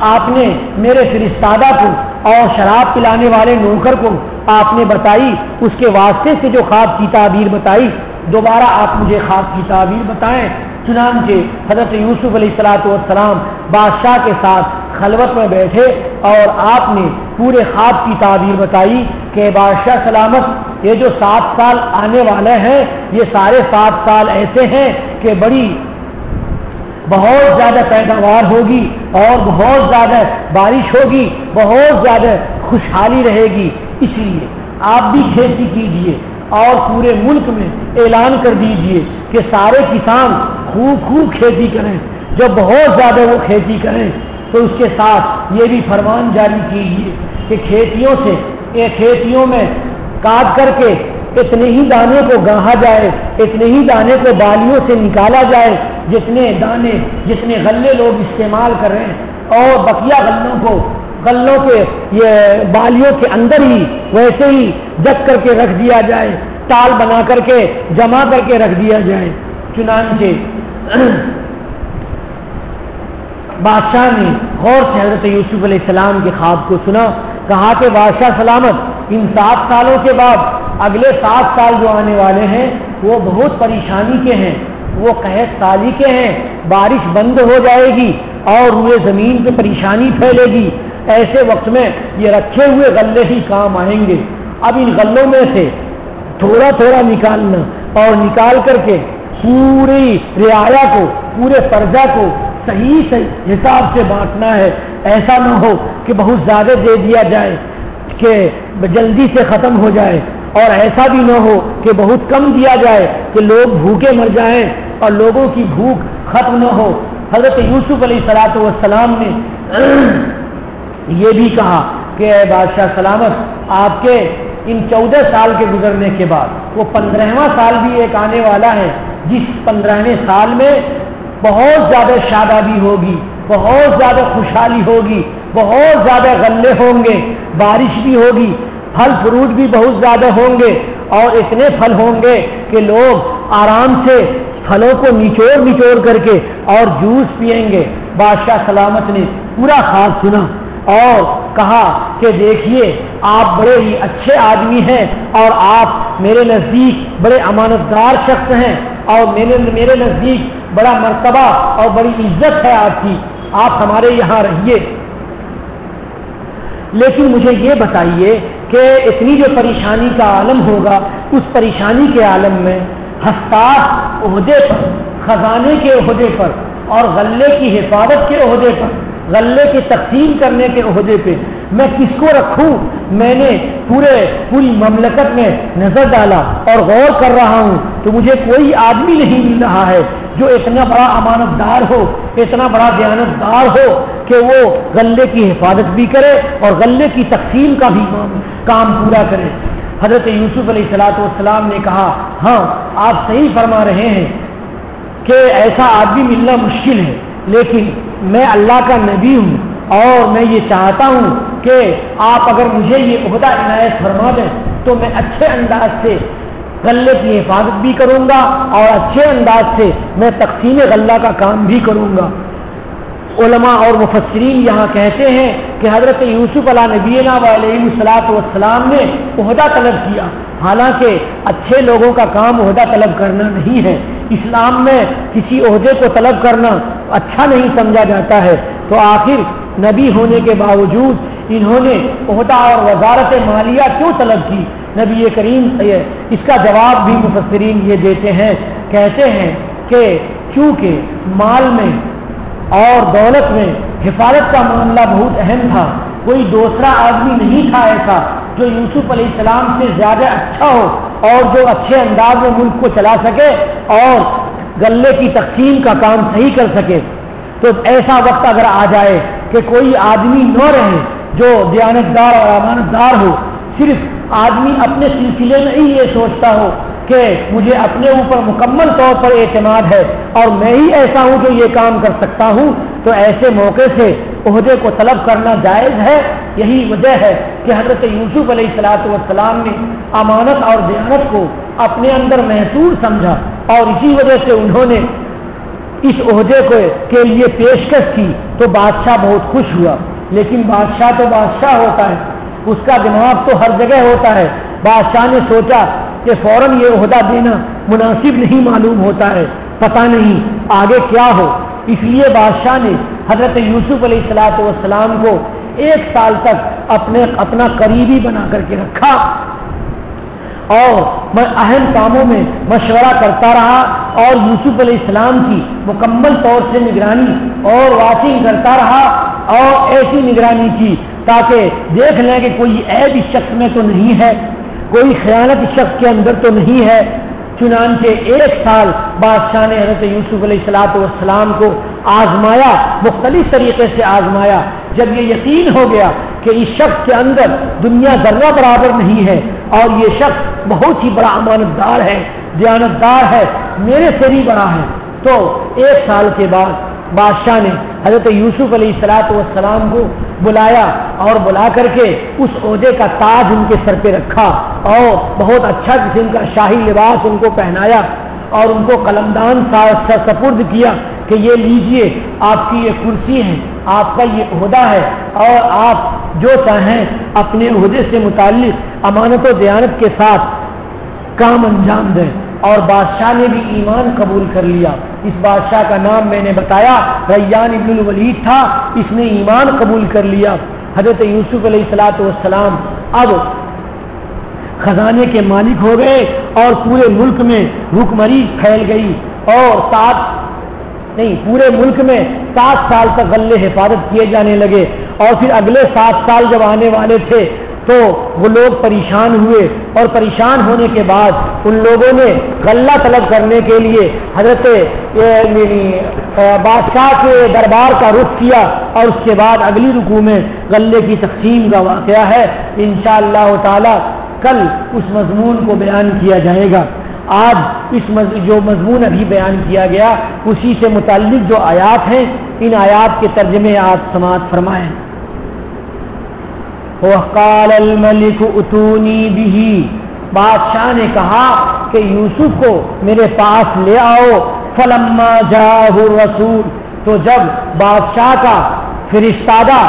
آپ نے میرے فرستادہ کو اور شراب پلانے والے نوکر کو آپ نے بتائی، اس کے واسطے سے جو خواب کی تعبیر بتائی دوبارہ آپ مجھے خواب کی تعبیر بتائیں. چنانچہ حضرت یوسف علیہ الصلوۃ والسلام بادشاہ کے ساتھ خلوت میں بیٹھے اور آپ نے پورے خواب کی تعبیر بتائی کہ بادشاہ سلامت، یہ جو 7 سال آنے والے ہیں یہ سارے 7 سال ایسے ہیں کہ بہت زیادہ پیداوار ہوگی اور بہت زیادہ بارش ہوگی، بہت زیادہ خوشحالی رہے گی. اس لیے آپ بھی کھیتی کیجیے اور پورے ملک میں اعلان کر دیجیے کہ سارے کسان خوب کھیتی کریں. جب بہت زیادہ وہ کھیتی کریں تو اس کے ساتھ یہ بھی فرمان جاری کیجیے کہ کھیتیوں میں کاٹ کر کے اتنے ہی دانے کو گاہا جائے، اتنے ہی دانے کو بالیوں سے نکالا جائے جتنے غلے لوگ استعمال کر رہے ہیں، اور بقیہ غلوں کے یہ بالیوں کے اندر ہی ویسے ہی جگ کر کے رکھ دیا جائے، ٹال بنا کر کے جمع کر کے رکھ دیا جائے. چنانچہ بادشاہ نے غور سے حضرت یوسف علیہ السلام کے خواب کو سنا. کہا کہ بادشاہ سلامت، ان 7 سالوں کے بعد اگلے 7 سال جو آنے والے ہیں وہ بہت پریشانی کے ہیں، وہ قحط سالی کے ہیں. بارش بند ہو جائے گی اور روئے زمین پہ پریشانی پھیلے گی. ایسے وقت میں یہ رکھے ہوئے غلے ہی کام آئیں گے. اب ان غلوں میں سے تھوڑا نکالنا اور نکال کر کے پوری رعایا کو، پورے پرجا کو صحیح حساب سے بانٹنا ہے. ایسا نہ ہو کہ بہت زیادہ دے دیا جائے کہ جلدی سے ختم ہو جائے، اور ایسا بھی نہ ہو کہ بہت کم دیا جائے کہ لوگ بھوکے مر جائیں اور لوگوں کی بھوک ختم نہ ہو. حضرت یوسف علیہ الصلوۃ والسلام نے یہ بھی کہا کہ اے بادشاہ سلامت، آپ کے ان 14 سال کے گزرنے کے بعد وہ 15واں سال بھی ایک آنے والا ہے، جس 15ویں سال میں بہت زیادہ شادابی ہوگی، بہت زیادہ خوشحالی ہوگی، بہت زیادہ غلے ہوں گے، بارش بھی ہوگی، پھل فروٹ بھی بہت زیادہ ہوں گے، اور اتنے پھل ہوں گے کہ لوگ آرام سے پھلوں کو نچوڑ کر کے اور جوس پیئیں گے. بادشاہ سلامت نے پورا خواب سنا اور کہا کہ دیکھیے آپ بڑے ہی اچھے آدمی ہیں اور آپ میرے نزدیک بڑے امانتدار شخص ہیں، اور میرے نزدیک بڑا مرتبہ اور بڑی عزت ہے آپ کی، آپ ہمارے یہاں رہیے. لیکن مجھے یہ بتائیے کہ اتنی جو پریشانی کا عالم ہوگا، اس پریشانی کے عالم میں حساس عہدے پر، خزانے کے عہدے پر اور غلے کی حفاظت کے عہدے پر، غلے کی تقسیم کرنے کے عہدے پہ میں کس کو رکھوں؟ میں نے پوری مملکت میں نظر ڈالا اور غور کر رہا ہوں تو مجھے کوئی آدمی نہیں مل رہا ہے جو اتنا بڑا امانت دار ہو، اتنا بڑا دیانتدار ہو کہ وہ غلے کی حفاظت بھی کرے اور غلے کی تقسیم کا بھی کام پورا کرے. حضرت یوسف علیہ الصلوۃ والسلام نے کہا ہاں آپ صحیح فرما رہے ہیں کہ ایسا آدمی ملنا مشکل ہے، لیکن میں اللہ کا نبی ہوں اور میں یہ چاہتا ہوں کہ آپ اگر مجھے یہ عہدہ عنایت فرما دیں تو میں اچھے انداز سے غلے کی حفاظت بھی کروں گا اور اچھے انداز سے میں تقسیم غلہ کا کام بھی کروں گا. علماء اور مفسرین یہاں کہتے ہیں کہ حضرت یوسف علیہ نبینا علیہ الصلوۃ والسلام نے عہدہ طلب کیا، حالانکہ اچھے لوگوں کا کام عہدہ طلب کرنا نہیں ہے، اسلام میں کسی عہدے کو طلب کرنا اچھا نہیں سمجھا جاتا ہے، تو آخر نبی ہونے کے باوجود انہوں نے عہدہ اور وزارت مالیہ کیوں طلب کی؟ نبی کریم اس کا جواب بھی مفسرین یہ دیتے ہیں، کہتے ہیں کہ چونکہ مال میں اور دولت میں حفاظت کا معاملہ بہت اہم تھا، کوئی دوسرا آدمی نہیں تھا ایسا جو یوسف علیہ السلام سے زیادہ اچھا ہو اور جو اچھے انداز میں ملک کو چلا سکے اور غلے کی تقسیم کا کام صحیح کر سکے۔ تو ایسا وقت اگر آ جائے کہ کوئی آدمی نہ رہے جو دیانتدار اور امانت دار ہو، صرف آدمی اپنے سلسلے میں ہی یہ سوچتا ہو کہ مجھے اپنے اوپر مکمل طور پر اعتماد ہے اور میں ہی ایسا ہوں جو یہ کام کر سکتا ہوں، تو ایسے موقع سے عہدے کو طلب کرنا جائز ہے۔ یہی وجہ ہے کہ حضرت یوسف علیہ الصلوۃ والسلام نے امانت اور دیانت کو اپنے اندر محسوس سمجھا اور اسی وجہ سے انہوں نے اس عہدے کے لیے پیشکش کی، تو بادشاہ بہت خوش ہوا۔ لیکن بادشاہ تو بادشاہ ہوتا ہے، اس کا دماغ تو ہر جگہ ہوتا ہے۔ بادشاہ نے سوچا کہ فوراً یہ عہدہ دینا مناسب نہیں معلوم ہوتا ہے، پتہ نہیں آگے کیا ہو، اس لیے بادشاہ نے حضرت یوسف علیہ الصلوۃ والسلام کو 1 سال تک اپنا قریبی بنا کر کے رکھا اور اہم کاموں میں مشورہ کرتا رہا اور یوسف علیہ السلام کی مکمل طور سے نگرانی اور واچنگ کرتا رہا، اور ایسی نگرانی کی تاکہ دیکھ لیں کہ کوئی عیب اس شخص میں تو نہیں ہے، کوئی خیانت اس شخص کے اندر تو نہیں ہے۔ چنانچہ 1 سال بادشاہ نے حضرت یوسف علیہ الصلوۃ والسلام کو آزمایا، مختلف طریقے سے آزمایا۔ جب یہ یقین ہو گیا کہ اس شخص کے اندر دنیا ذرہ برابر نہیں ہے اور یہ شخص بہت ہی بڑا امانت دار ہے، دیانتدار ہے، میرے سے بھی بڑا ہے، تو 1 سال کے بعد بادشاہ نے حضرت یوسف علیہ الصلوۃ والسلام کو بلایا اور بلا کر کے اس عہدے کا تاج ان کے سر پہ رکھا اور بہت اچھا قسم کا شاہی لباس ان کو پہنایا اور ان کو قلمدان سپرد کیا کہ یہ لیجئے، آپ کی یہ کرسی ہے، آپ کا یہ عہدہ ہے اور آپ جو چاہیں اپنے عہدے سے متعلق امانت و دیانت کے ساتھ کام انجام دیں۔ اور بادشاہ نے بھی ایمان قبول کر لیا۔ اس بادشاہ کا نام میں نے بتایا ریان ابن الولید تھا، اس نے ایمان قبول کر لیا۔ حضرت یوسف علیہ الصلوۃ والسلام اب خزانے کے مالک ہو گئے اور پورے ملک میں حکمرانی پھیل گئی اور پورے ملک میں 7 سال تک غلے حفاظت کیے جانے لگے، اور پھر اگلے 7 سال جب آنے والے تھے تو وہ لوگ پریشان ہوئے، اور پریشان ہونے کے بعد ان لوگوں نے غلہ طلب کرنے کے لیے حضرت بادشاہ کے دربار کا رخ کیا، اور اس کے بعد اگلی رکوع میں غلے کی تقسیم کا واقعہ ہے۔ انشاءاللہ تعالی کل اس مضمون کو بیان کیا جائے گا۔ آج جو مضمون ابھی بیان کیا گیا اسی سے متعلق جو آیات ہیں، ان آیات کے ترجمے آپ سماعت فرمائیں۔ وَقَالَ الْمَلِكُ ائْتُونِي بِهِ، بادشاہ نے کہا کہ یوسف کو میرے پاس لے آؤ۔ فَلَمَّا جَاءَهُ الرَّسُولُ، تو جب بادشاہ کا فرشتادہ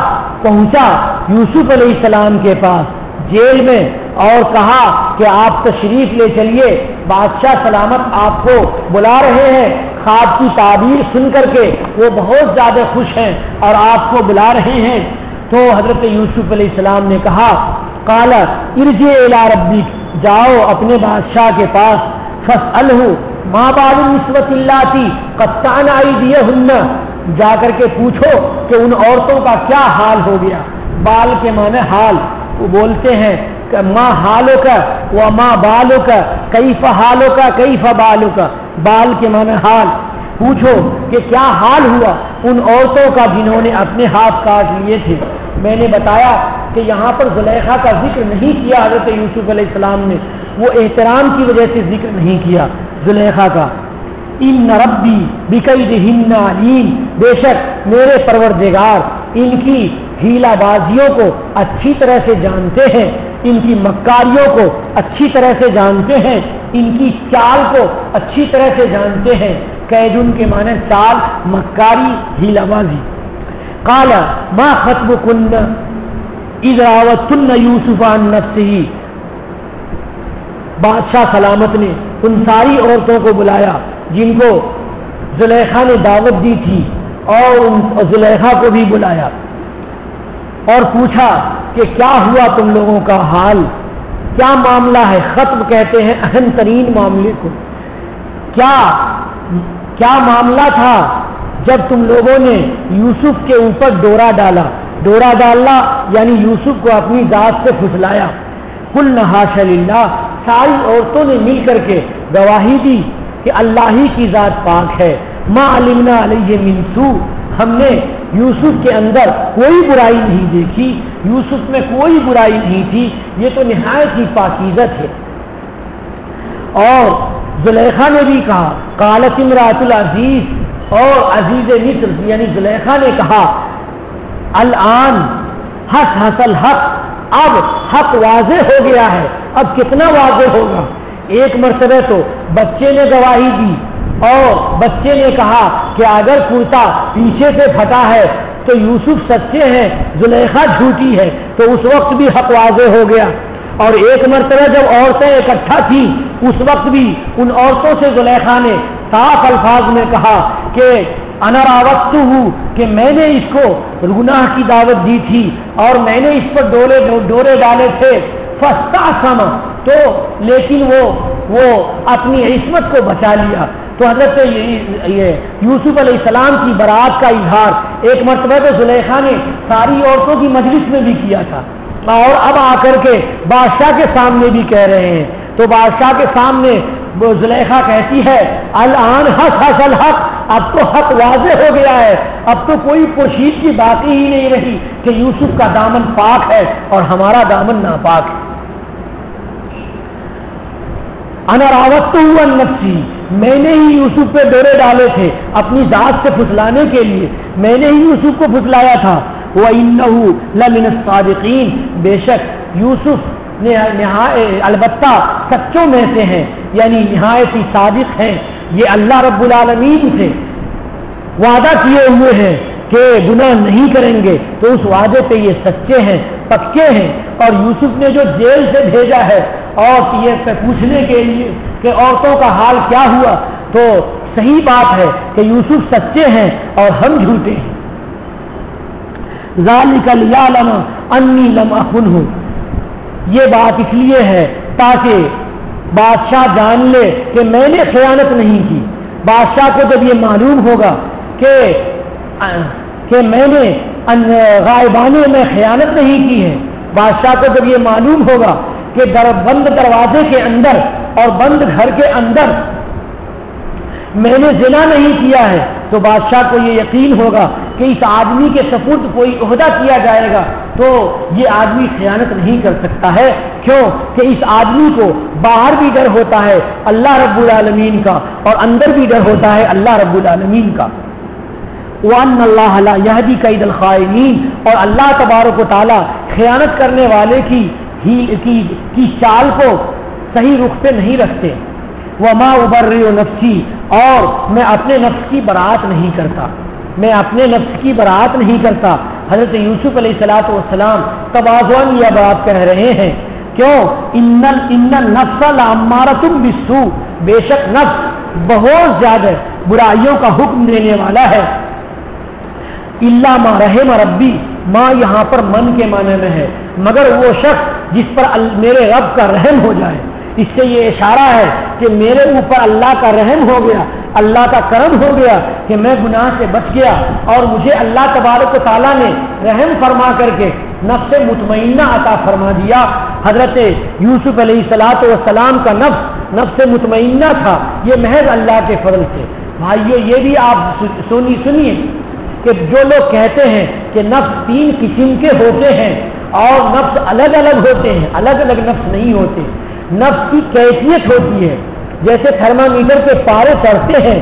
پہنچا یوسف علیہ السلام کے پاس جیل میں اور کہا کہ آپ تشریف لے چلیے، بادشاہ سلامت آپ کو بلا رہے ہیں، خواب کی تعبیر سن کر کے وہ بہت زیادہ خوش ہیں اور آپ کو بلا رہے ہیں۔ تو حضرت یوسف علیہ السلام نے کہا قال ارجع الی ربک، جاؤ اپنے بادشاہ کے پاس، فاسألہ ما بال النسوۃ اللاتی قطعن ایدیہن، جا کر کے پوچھو کہ ان عورتوں کا کیا حال ہو گیا۔ بال کے معنی حال، وہ بولتے ہیں کہ ما حالک وما بالک، کیف حالک کیف بالک، بال کے معنی حال، پوچھو کہ کیا حال ہوا ان عورتوں کا جنہوں نے اپنے ہاتھ کاٹ لیے تھے۔ میں نے بتایا کہ یہاں پر زلیخا کا ذکر نہیں کیا حضرت یوسف علیہ السلام نے، وہ احترام کی وجہ سے ذکر نہیں کیا زلیخا کا۔ ان ربی بکیدہن علیم، بے شک میرے پروردگار ان کی ہیلا بازیوں کو اچھی طرح سے جانتے ہیں، ان کی مکاریوں کو اچھی طرح سے جانتے ہیں، ان کی چال کو اچھی طرح سے جانتے ہیں۔ قیدن کے معنی چال، مکاری، ہیلا بازی۔ قال ما خطبكن اذ راوتن یوسف عن نفسه. بادشاہ سلامت نے ان ساری عورتوں کو بلایا جن کو زلیخا نے دعوت دی تھی اور زلیخا کو بھی بلایا اور پوچھا کہ کیا ہوا تم لوگوں کا حال, کیا معاملہ ہے. خطب کہتے ہیں اہم ترین معاملے کو. کیا معاملہ تھا جب تم لوگوں نے یوسف کے اوپر ڈورا ڈالا. ڈورا ڈالنا یعنی یوسف کو اپنی ذات سے پھسلایا. قلنا حاشا للہ, ساری عورتوں نے مل کر کے گواہی دی کہ اللہ ہی کی ذات پاک ہے. ما علمنا علیہ من سوء, ہم نے یوسف کے اندر کوئی برائی نہیں دیکھی, یوسف میں کوئی برائی نہیں تھی, یہ تو نہایت ہی پاکیزت ہے. اور زلیخا نے بھی کہا قالت امرأۃ العزیز, اور عزیز مصر یعنی زلیخا نے کہا الآن حق حصل حق, اب حق واضح ہو گیا ہے. اب کتنا واضح ہوگا. ایک مرتبہ تو بچے نے گواہی دی اور بچے نے کہا کہ اگر کرتا پیچھے سے پھٹا ہے تو یوسف سچے ہیں, زلیخا جھوٹی ہے, تو اس وقت بھی حق واضح ہو گیا. اور ایک مرتبہ جب عورتیں اکٹھا تھیں اس وقت بھی ان عورتوں سے زلیخا نے صاف الفاظ میں کہا کہ انا راوتہ ہوں, کہ میں نے اس کو گناہ کی دعوت دی تھی اور میں نے اس پر ڈورے ڈالے تھے. فاستعصم, تو لیکن وہ اپنی عصمت کو بچا لیا. تو حضرت یہ یوسف علیہ السلام کی برات کا اظہار ایک مرتبہ تو زلیخا نے ساری عورتوں کی مجلس میں بھی کیا تھا اور اب آ کر کے بادشاہ کے سامنے بھی کہہ رہے ہیں. تو بادشاہ کے سامنے زلیخا کہتی ہے الآن حق حصل حق, اب تو حق واضح ہو گیا ہے, اب تو کوئی پوشید کی بات ہی نہیں رہی کہ یوسف کا دامن پاک ہے اور ہمارا دامن ناپاک ہے. انا راوتہ عن نفسی, میں نے ہی یوسف پہ ڈورے ڈالے تھے اپنی ذات سے پھسلانے کے لیے, میں نے ہی یوسف کو پھسلایا تھا. وَإِنَّهُ لَمِنَ الصَّادِقِينَ, بے شک یوسف البتہ سچوں میں سے ہیں, یعنی نہایت ہی صادق ہیں. یہ اللہ رب العالمین سے وعدہ کیے ہوئے ہیں کہ گناہ نہیں کریں گے, تو اس وعدے پہ یہ سچے ہیں, پکے ہیں. اور یوسف نے جو جیل سے بھیجا ہے اور یہ پوچھنے کے لیے کہ عورتوں کا حال کیا ہوا, تو صحیح بات ہے کہ یوسف سچے ہیں اور ہم جھوٹے ہیں. ذالک لیعلم انی لم اخنہ, یہ بات اس لیے ہے تاکہ بادشاہ جان لے کہ میں نے خیانت نہیں کی. بادشاہ کو جب یہ معلوم ہوگا کہ میں نے غائبانے میں خیانت نہیں کی ہے, بادشاہ کو جب یہ معلوم ہوگا کہ بند دروازے کے اندر اور بند گھر کے اندر میں نے زنا نہیں کیا ہے, تو بادشاہ کو یہ یقین ہوگا کہ اس آدمی کے سپرد کوئی عہدہ کیا جائے گا تو یہ آدمی خیانت نہیں کر سکتا ہے. کیوں کہ اس آدمی کو باہر بھی ڈر ہوتا ہے اللہ رب العالمین کا اور اندر بھی ڈر ہوتا ہے اللہ رب العالمین کا. وَأَنَّ اللَّهَ لَا يَهْدِي كَيْدَ الْخَائِنِينَ, اور اللہ تبارک و تعالی خیانت کرنے والے کی چال کو صحیح رخ پہ نہیں رکھتے. وَمَا أُبَرِّئُ نَفْسِي, اور میں اپنے نفس کی برات نہیں کرتا, میں اپنے نفس کی برات نہیں کرتا. حضرت یوسف علیہ الصلوۃ والسلام تواضعاً یہ بات کہہ رہے ہیں. کیوں؟ ان النفس لامارۃ بالسوء, بے شک نفس بہت زیادہ برائیوں کا حکم دینے والا ہے. الا ما رحم ربی, ماں یہاں پر من کے معنی میں ہے, مگر وہ شخص جس پر میرے رب کا رحم ہو جائے. اس سے یہ اشارہ ہے کہ میرے اوپر اللہ کا رحم ہو گیا, اللہ کا کرم ہو گیا کہ میں گناہ سے بچ گیا اور مجھے اللہ تبارک و تعالیٰ نے رحم فرما کر کے نفس مطمئنہ عطا فرما دیا. حضرت یوسف علیہ الصلوۃ والسلام کا نفس مطمئنہ تھا, یہ محض اللہ کے فضل سے. بھائیو یہ بھی آپ سنیے کہ جو لوگ کہتے ہیں کہ نفس 3 قسم کے ہوتے ہیں اور نفس الگ الگ ہوتے ہیں, الگ الگ نفس نہیں ہوتے. نفس کی کیفیت ہوتی ہے, جیسے تھرمامیٹر کے پارے چڑھتے ہیں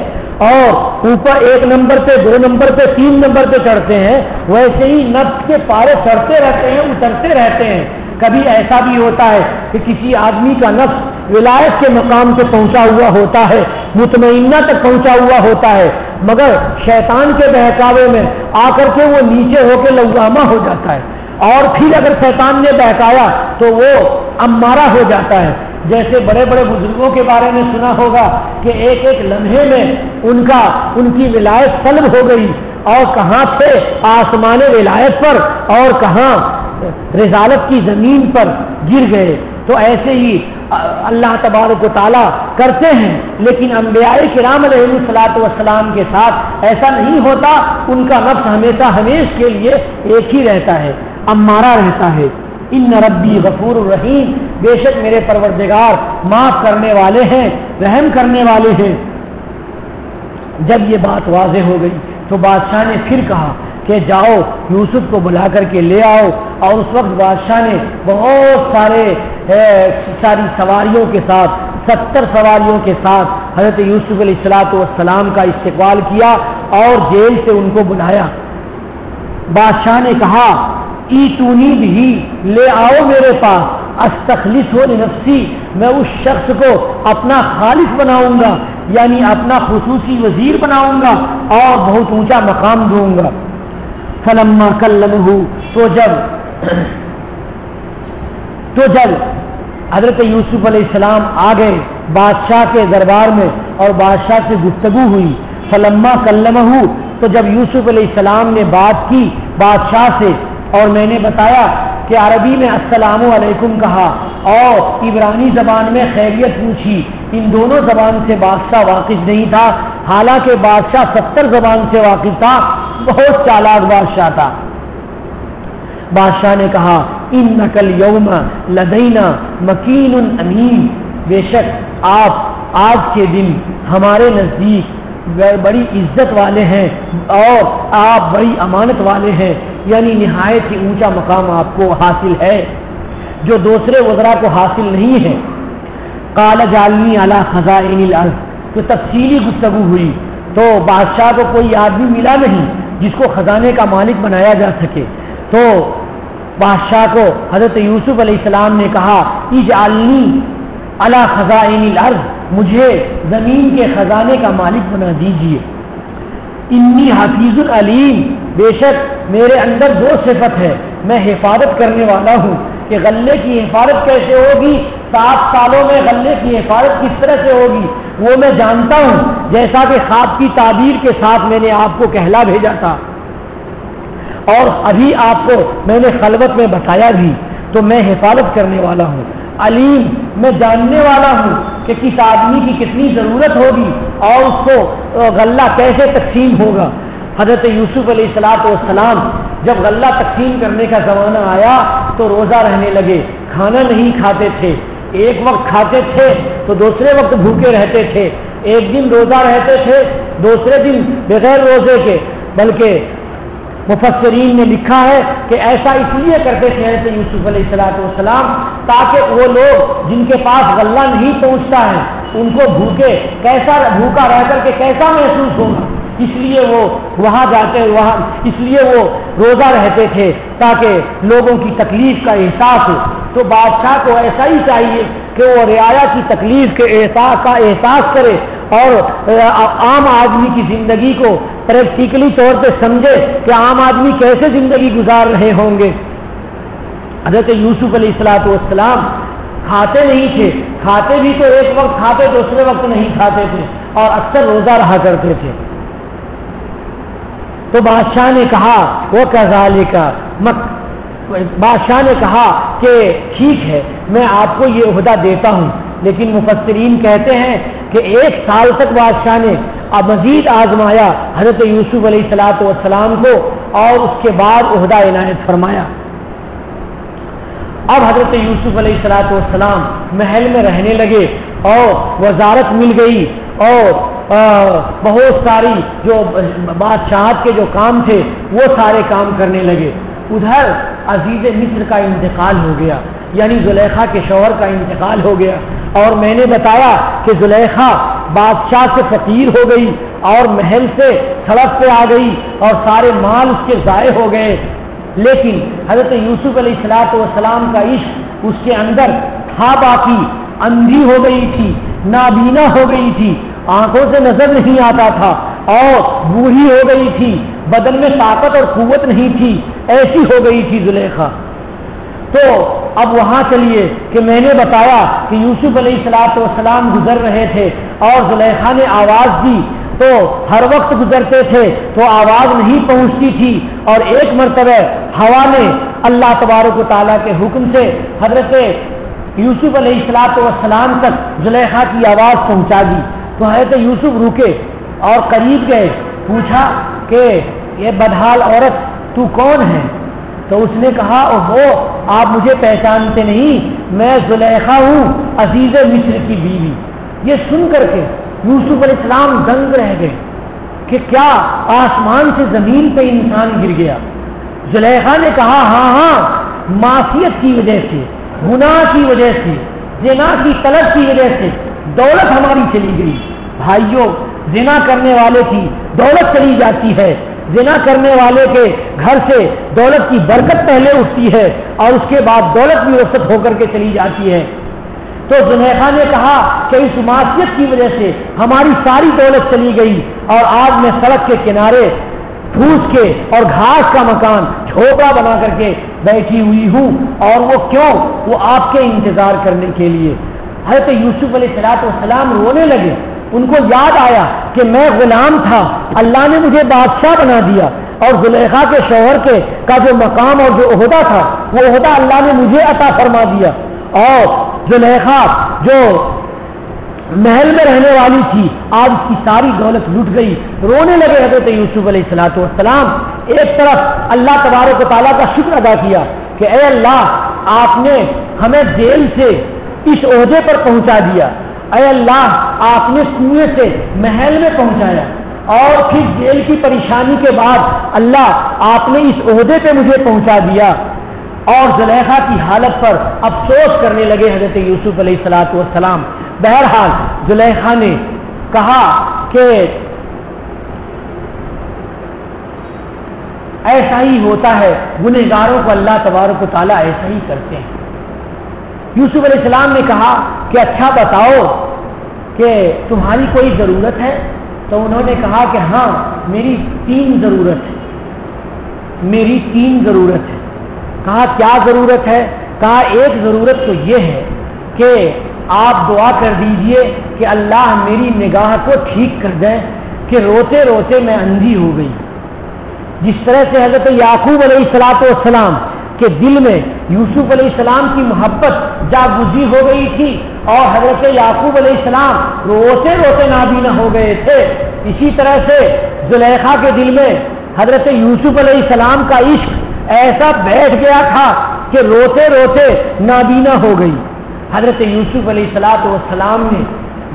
اور اوپر 1 نمبر پہ 2 نمبر پہ 3 نمبر پہ چڑھتے ہیں, ویسے ہی نفس کے پارے چڑھتے رہتے ہیں, اترتے رہتے ہیں. کبھی ایسا بھی ہوتا ہے کہ کسی آدمی کا نفس ولایت کے مقام سے پہنچا ہوا ہوتا ہے, مطمئنہ تک پہنچا ہوا ہوتا ہے, مگر شیطان کے بہکاوے میں آ کر کے وہ نیچے ہو کے لوامہ ہو جاتا ہے، اور پھر اگر شیطان نے بہکایا تو وہ امارہ ہو جاتا ہے۔ جیسے بڑے بڑے بزرگوں کے بارے میں سنا ہوگا کہ ایک ایک لمحے میں ان کی ولایت طلب ہو گئی، اور کہاں تھے آسمان ولایت پر اور کہاں رسالت کی زمین پر گر گئے۔ تو ایسے ہی اللہ تبارک و تعالیٰ کرتے ہیں، لیکن انبیاء کرام علیہ الصلوۃ والسلام کے ساتھ ایسا نہیں ہوتا، ان کا نفس ہمیشہ ہمیشہ کے لیے ایک ہی رہتا ہے، امارہ رہتا ہے۔ ان ربی غفور الرحیم، بے شک میرے پروردگار معاف کرنے والے ہیں، رحم کرنے والے ہیں۔ جب یہ بات واضح ہو گئی تو بادشاہ نے پھر کہا کہ جاؤ یوسف کو بلا کر کے لے آؤ، اور اس وقت بادشاہ نے بہت ساری سواریوں کے ساتھ 70 سواریوں کے ساتھ حضرت یوسف علیہ السلام کا استقبال کیا اور جیل سے ان کو بلایا۔ بادشاہ نے کہا ایتونی بھی، لے آؤ میرے پاس، استخلص ہو لنفسی، میں اس شخص کو اپنا خالص بناؤں گا، یعنی اپنا خصوصی وزیر بناؤں گا اور بہت اونچا مقام دوں گا۔ فلما کلمہ، تو جب حضرت یوسف علیہ السلام آ گئے بادشاہ کے دربار میں اور بادشاہ سے گفتگو ہوئی، فلما کلمہ، تو جب یوسف علیہ السلام نے بات کی بادشاہ سے، اور میں نے بتایا کہ عربی میں السلام علیکم کہا اور عبرانی زبان میں خیریت پوچھی، ان دونوں زبان سے بادشاہ واقف نہیں تھا، حالانکہ بادشاہ 70 زبان سے واقف تھا، بہت چالاک بادشاہ تھا۔ بادشاہ نے کہا انک الیوم لدینا مکین امین، بے شک آپ آج کے دن ہمارے نزدیک بڑی عزت والے ہیں اور آپ بڑی امانت والے ہیں، یعنی نہایت ہی اونچا مقام آپ کو حاصل ہے جو دوسرے وزراء کو حاصل نہیں ہے۔ قال جعلنی علی خزائن الارض، تو تفصیلی گفتگو ہوئی تو بادشاہ کو کوئی آدمی ملا نہیں جس کو خزانے کا مالک بنایا جا سکے، تو بادشاہ کو حضرت یوسف علیہ السلام نے کہا اجعلنی علی خزائن الارض، مجھے زمین کے خزانے کا مالک بنا دیجیے۔ انی حفیظ علیم، بے شک میرے اندر دو صفت ہے، میں حفاظت کرنے والا ہوں۔ کہ غلے کی حفاظت کیسے ہوگی، 7 سالوں میں غلے کی حفاظت کس طرح سے ہوگی وہ میں جانتا ہوں، جیسا کہ خواب کی تعبیر کے ساتھ میں نے آپ کو کہلا بھیجا تھا اور ابھی آپ کو میں نے خلوت میں بتایا بھی، تو میں حفاظت کرنے والا ہوں۔ علیم، میں جاننے والا ہوں کہ کس آدمی کی کتنی ضرورت ہوگی اور اس کو غلہ کیسے تقسیم ہوگا۔ حضرت یوسف علیہ السلام جب غلہ تقسیم کرنے کا زمانہ آیا تو روزہ رہنے لگے، کھانا نہیں کھاتے تھے، ایک وقت کھاتے تھے تو دوسرے وقت بھوکے رہتے تھے، ایک دن روزہ رہتے تھے دوسرے دن بغیر روزے کے، بلکہ مفسرین نے لکھا ہے کہ ایسا اس لیے کرتے تھے حضرت یوسف علیہ السلام تاکہ وہ لوگ جن کے پاس غلہ نہیں پہنچتا ہے ان کو بھوکا رہ کر کے کیسا محسوس ہوگا، اس لیے وہ وہاں جاتے اس لیے وہ روزہ رہتے تھے تاکہ لوگوں کی تکلیف کا احساس ہو۔ تو بادشاہ کو ایسا ہی چاہیے کہ وہ رعایا کی تکلیف کے احساس کرے اور عام آدمی کی زندگی کو پریکٹیکلی طور پہ سمجھے کہ عام آدمی کیسے زندگی گزار رہے ہوں گے۔ حضرت یوسف علیہ السلام کھاتے نہیں تھے، کھاتے بھی تو ایک وقت کھاتے دوسرے وقت نہیں کھاتے تھے اور اکثر روزہ رہا کرتے تھے۔ تو بادشاہ نے کہا وہ کذالک، بادشاہ نے کہا کہ ٹھیک ہے میں آپ کو یہ عہدہ دیتا ہوں، لیکن مفسرین کہتے ہیں کہ 1 سال تک بادشاہ نے مزید آزمایا حضرت یوسف علیہ السلام کو اور اس کے بعد عہدہ عنایت فرمایا۔ اب حضرت یوسف علیہ السلام محل میں رہنے لگے اور وزارت مل گئی اور بہت ساری جو بادشاہت کے جو کام تھے وہ سارے کام کرنے لگے۔ ادھر عزیز مصر کا انتقال ہو گیا، یعنی زلیخا کے شوہر کا انتقال ہو گیا، اور میں نے بتایا کہ زلیخا بادشاہ سے فقیر ہو گئی اور محل سے سڑک پہ آ گئی اور سارے مال اس کے ضائع ہو گئے، لیکن حضرت یوسف علیہ السلام کا عشق اس کے اندر تھا باقی۔ اندھی ہو گئی تھی، نابینا ہو گئی تھی، آنکھوں سے نظر نہیں آتا تھا، اور بوڑھی ہو گئی تھی، بدن میں طاقت اور قوت نہیں تھی، ایسی ہو گئی تھی زلیخا۔ تو اب وہاں چلیے کہ میں نے بتایا کہ یوسف علیہ السلام گزر رہے تھے اور زلیخا نے آواز دی، تو ہر وقت گزرتے تھے تو آواز نہیں پہنچتی تھی، اور ایک مرتبہ ہوا نے اللہ تبارک و تعالیٰ کے حکم سے حضرت یوسف علیہ السلام تک زلیخا کی آواز پہنچا دی۔ تو حضرت یوسف رکے اور قریب گئے، پوچھا کہ یہ بدحال عورت تو کون ہے؟ تو اس نے کہا اوہو آپ مجھے پہچانتے نہیں، میں زلیخا ہوں، عزیز مصر کی بیوی۔ یہ سن کر کے یوسف علیہ السلام دنگ رہ گئے کہ کیا آسمان سے زمین پہ انسان گر گیا۔ زلیخا نے کہا ہاں معصیت کی وجہ سے، گناہ کی وجہ سے، زنا کی طلب کی وجہ سے دولت ہماری چلی گئی۔ بھائیوں، زنا کرنے والے کی دولت چلی جاتی ہے، زنا کرنے والے کے گھر سے دولت کی برکت پہلے اٹھتی ہے اور اس کے بعد دولت بھی رخصت ہو کر کے چلی جاتی ہے۔ تو زلیخا نے کہا کہ اس معصیت کی وجہ سے ہماری ساری دولت چلی گئی، اور آج میں سڑک کے کنارے پھوس کے اور گھاس کا مکان جھوپڑا بنا کر کے بیٹھی ہوئی ہوں، اور وہ کیوں؟ وہ آپ کے انتظار کرنے کے لیے۔ حضرت یوسف علیہ السلام رونے لگے، ان کو یاد آیا کہ میں غلام تھا، اللہ نے مجھے بادشاہ بنا دیا، اور زلیخا کے شوہر کا جو مقام اور جو عہدہ تھا وہ عہدہ اللہ نے مجھے عطا فرما دیا، اور زلیخا جو محل میں رہنے والی تھی آج اس کی ساری دولت لٹ گئی۔ رونے لگے حضرت یوسف علیہ السلام۔ ایک طرف اللہ تبارک و تعالیٰ کا شکر ادا کیا کہ اے اللہ آپ نے ہمیں جیل سے اس عہدے پر پہنچا دیا، اے اللہ آپ نے کنویں سے محل میں پہنچایا، اور پھر جیل کی پریشانی کے بعد اللہ آپ نے اس عہدے پہ مجھے پہنچا دیا۔ اور زلیخا کی حالت پر افسوس کرنے لگے حضرت یوسف علیہ السلام۔ بہرحال زلیخا نے کہا کہ ایسا ہی ہوتا ہے، گنہگاروں کو اللہ تبارک و تعالیٰ ایسا ہی کرتے ہیں۔ یوسف علیہ السلام نے کہا کہ اچھا بتاؤ کہ تمہاری کوئی ضرورت ہے؟ تو انہوں نے کہا کہ ہاں میری 3 ضرورت ہے، میری 3 ضرورت ہے۔ کہا کیا ضرورت ہے؟ کہا ایک ضرورت تو یہ ہے کہ آپ دعا کر دیجئے کہ اللہ میری نگاہ کو ٹھیک کر دے کہ روتے روتے میں اندھی ہو گئی۔ جس طرح سے حضرت یعقوب علیہ السلام کے دل میں یوسف علیہ السلام کی محبت جاگزی ہو گئی تھی، اور حضرت یعقوب علیہ السلام روتے روتے نابینا ہو گئے تھے، اسی طرح سے زلیخا کے دل میں حضرت یوسف علیہ السلام کا عشق ایسا بیٹھ گیا تھا کہ روتے روتے نابینا ہو گئی۔ حضرت یوسف علیہ السلام نے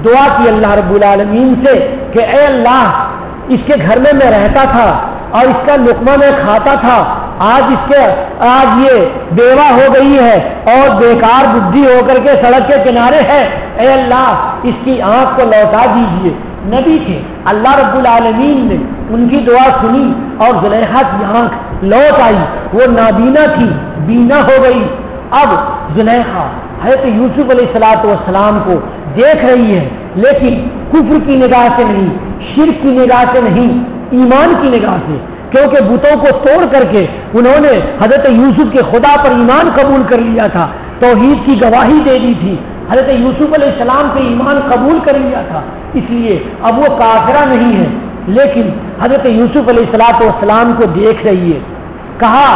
دعا کی اللہ رب العالمین سے کہ اے اللہ اس کے گھر میں رہتا تھا اور اس کا لقمہ میں کھاتا تھا، آج یہ بیوہ ہو گئی ہے اور بیکار بدھی ہو کر کے سڑک کے کنارے ہے، اے اللہ اس کی آنکھ کو لوٹا دیجیے۔ نبی تھے، اللہ رب العالمین نے ان کی دعا سنی اور زلیخا کی آنکھ لوٹ آئی، وہ نابینا تھی، بینا ہو گئی۔ اب زلیخا حضرت یوسف علیہ السلام کو دیکھ رہی ہے، لیکن کفر کی نگاہ سے نہیں، شرک کی نگاہ سے نہیں، ایمان کی نگاہ سے، کیونکہ بتوں کو توڑ کر کے انہوں نے حضرت یوسف کے خدا پر ایمان قبول کر لیا تھا، توحید کی گواہی دے دی تھی، حضرت یوسف علیہ السلام سے ایمان قبول کر لیا تھا، اس لیے اب وہ کافرہ نہیں ہے، لیکن حضرت یوسف علیہ السلام کو دیکھ رہی ہے۔ کہا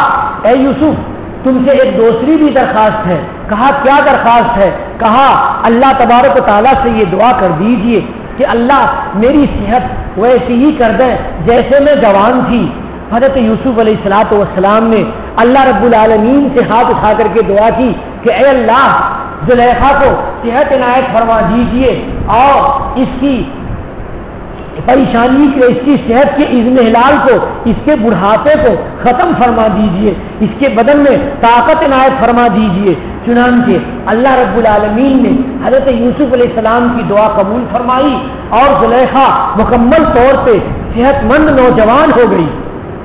اے یوسف تم سے ایک دوسری بھی درخواست ہے۔ کہا کیا درخواست ہے؟ کہا اللہ تبارک و تعالیٰ سے یہ دعا کر دیجئے کہ اللہ میری صحت ویسی ہی کر دے جیسے میں جوان تھی۔ حضرت یوسف علیہ السلام نے اللہ رب العالمین سے ہاتھ اٹھا کر کے دعا کی کہ اے اللہ زلیخا کو صحت عنایت فرما دیجئے اور اس کی پریشانی کے، اس کی صحت کے اضمحلال کو، اس کے بڑھاپے کو ختم فرما دیجئے، اس کے بدن میں طاقت عنایت فرما دیجئے۔ چنانچہ اللہ رب العالمین نے حضرت یوسف علیہ السلام کی دعا قبول فرمائی اور زلیخا مکمل طور پہ صحت مند نوجوان ہو گئی۔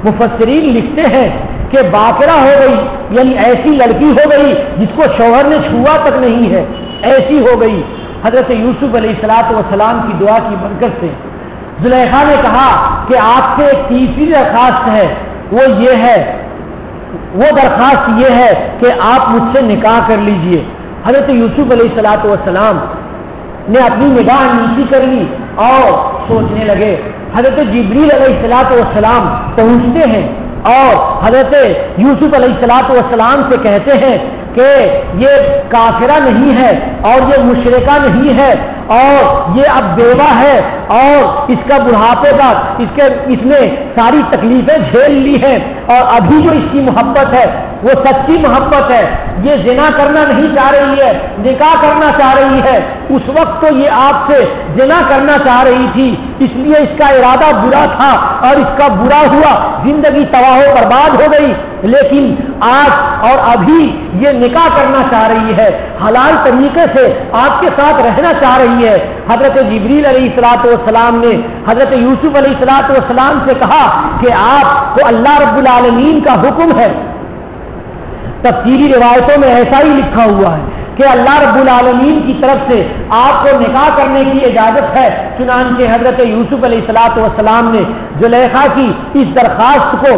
مفسرین لکھتے ہیں کہ باقرہ ہو گئی، یعنی ایسی لڑکی ہو گئی جس کو شوہر نے چھوا تک نہیں ہے، ایسی ہو گئی حضرت یوسف علیہ السلام کی دعا کی برکت سے۔ زلیخا نے کہا کہ آپ سے ایک تیسری درخواست ہے، وہ یہ ہے، وہ درخواست یہ ہے کہ آپ مجھ سے نکاح کر لیجئے۔ حضرت یوسف علیہ الصلوۃ والسلام نے اپنی نگاہ نیچی کر لی اور سوچنے لگے۔ حضرت جبریل علیہ الصلوۃ والسلام پہنچتے ہیں اور حضرت یوسف علیہ الصلوۃ والسلام سے کہتے ہیں کہ یہ کافرہ نہیں ہے اور یہ مشرکہ نہیں ہے اور یہ اب بیوہ ہے اور اس کا بڑھاپے کا اس نے ساری تکلیفیں جھیل لی ہیں، اور ابھی جو اس کی محبت ہے وہ سچی محبت ہے، یہ زنا کرنا نہیں چاہ رہی ہے، نکاح کرنا چاہ رہی ہے۔ اس وقت تو یہ آپ سے زنا کرنا چاہ رہی تھی، اس لیے اس کا ارادہ برا تھا اور اس کا برا ہوا، زندگی تباہ و برباد ہو گئی، لیکن آج اور ابھی یہ نکاح کرنا چاہ رہی ہے، حلال طریقے سے آپ کے ساتھ رہنا چاہ رہی ہے۔ حضرت جبریل علیہ الصلوۃ والسلام نے حضرت یوسف علیہ الصلوۃ والسلام سے کہا کہ آپ کو اللہ رب العالمین کا حکم ہے۔ تفسیری روایتوں میں ایسا ہی لکھا ہوا ہے کہ اللہ رب العالمین کی طرف سے آپ کو نکاح کرنے کی اجازت ہے۔ چنانچہ حضرت یوسف علیہ الصلوۃ والسلام نے زلیخا کی اس درخواست کو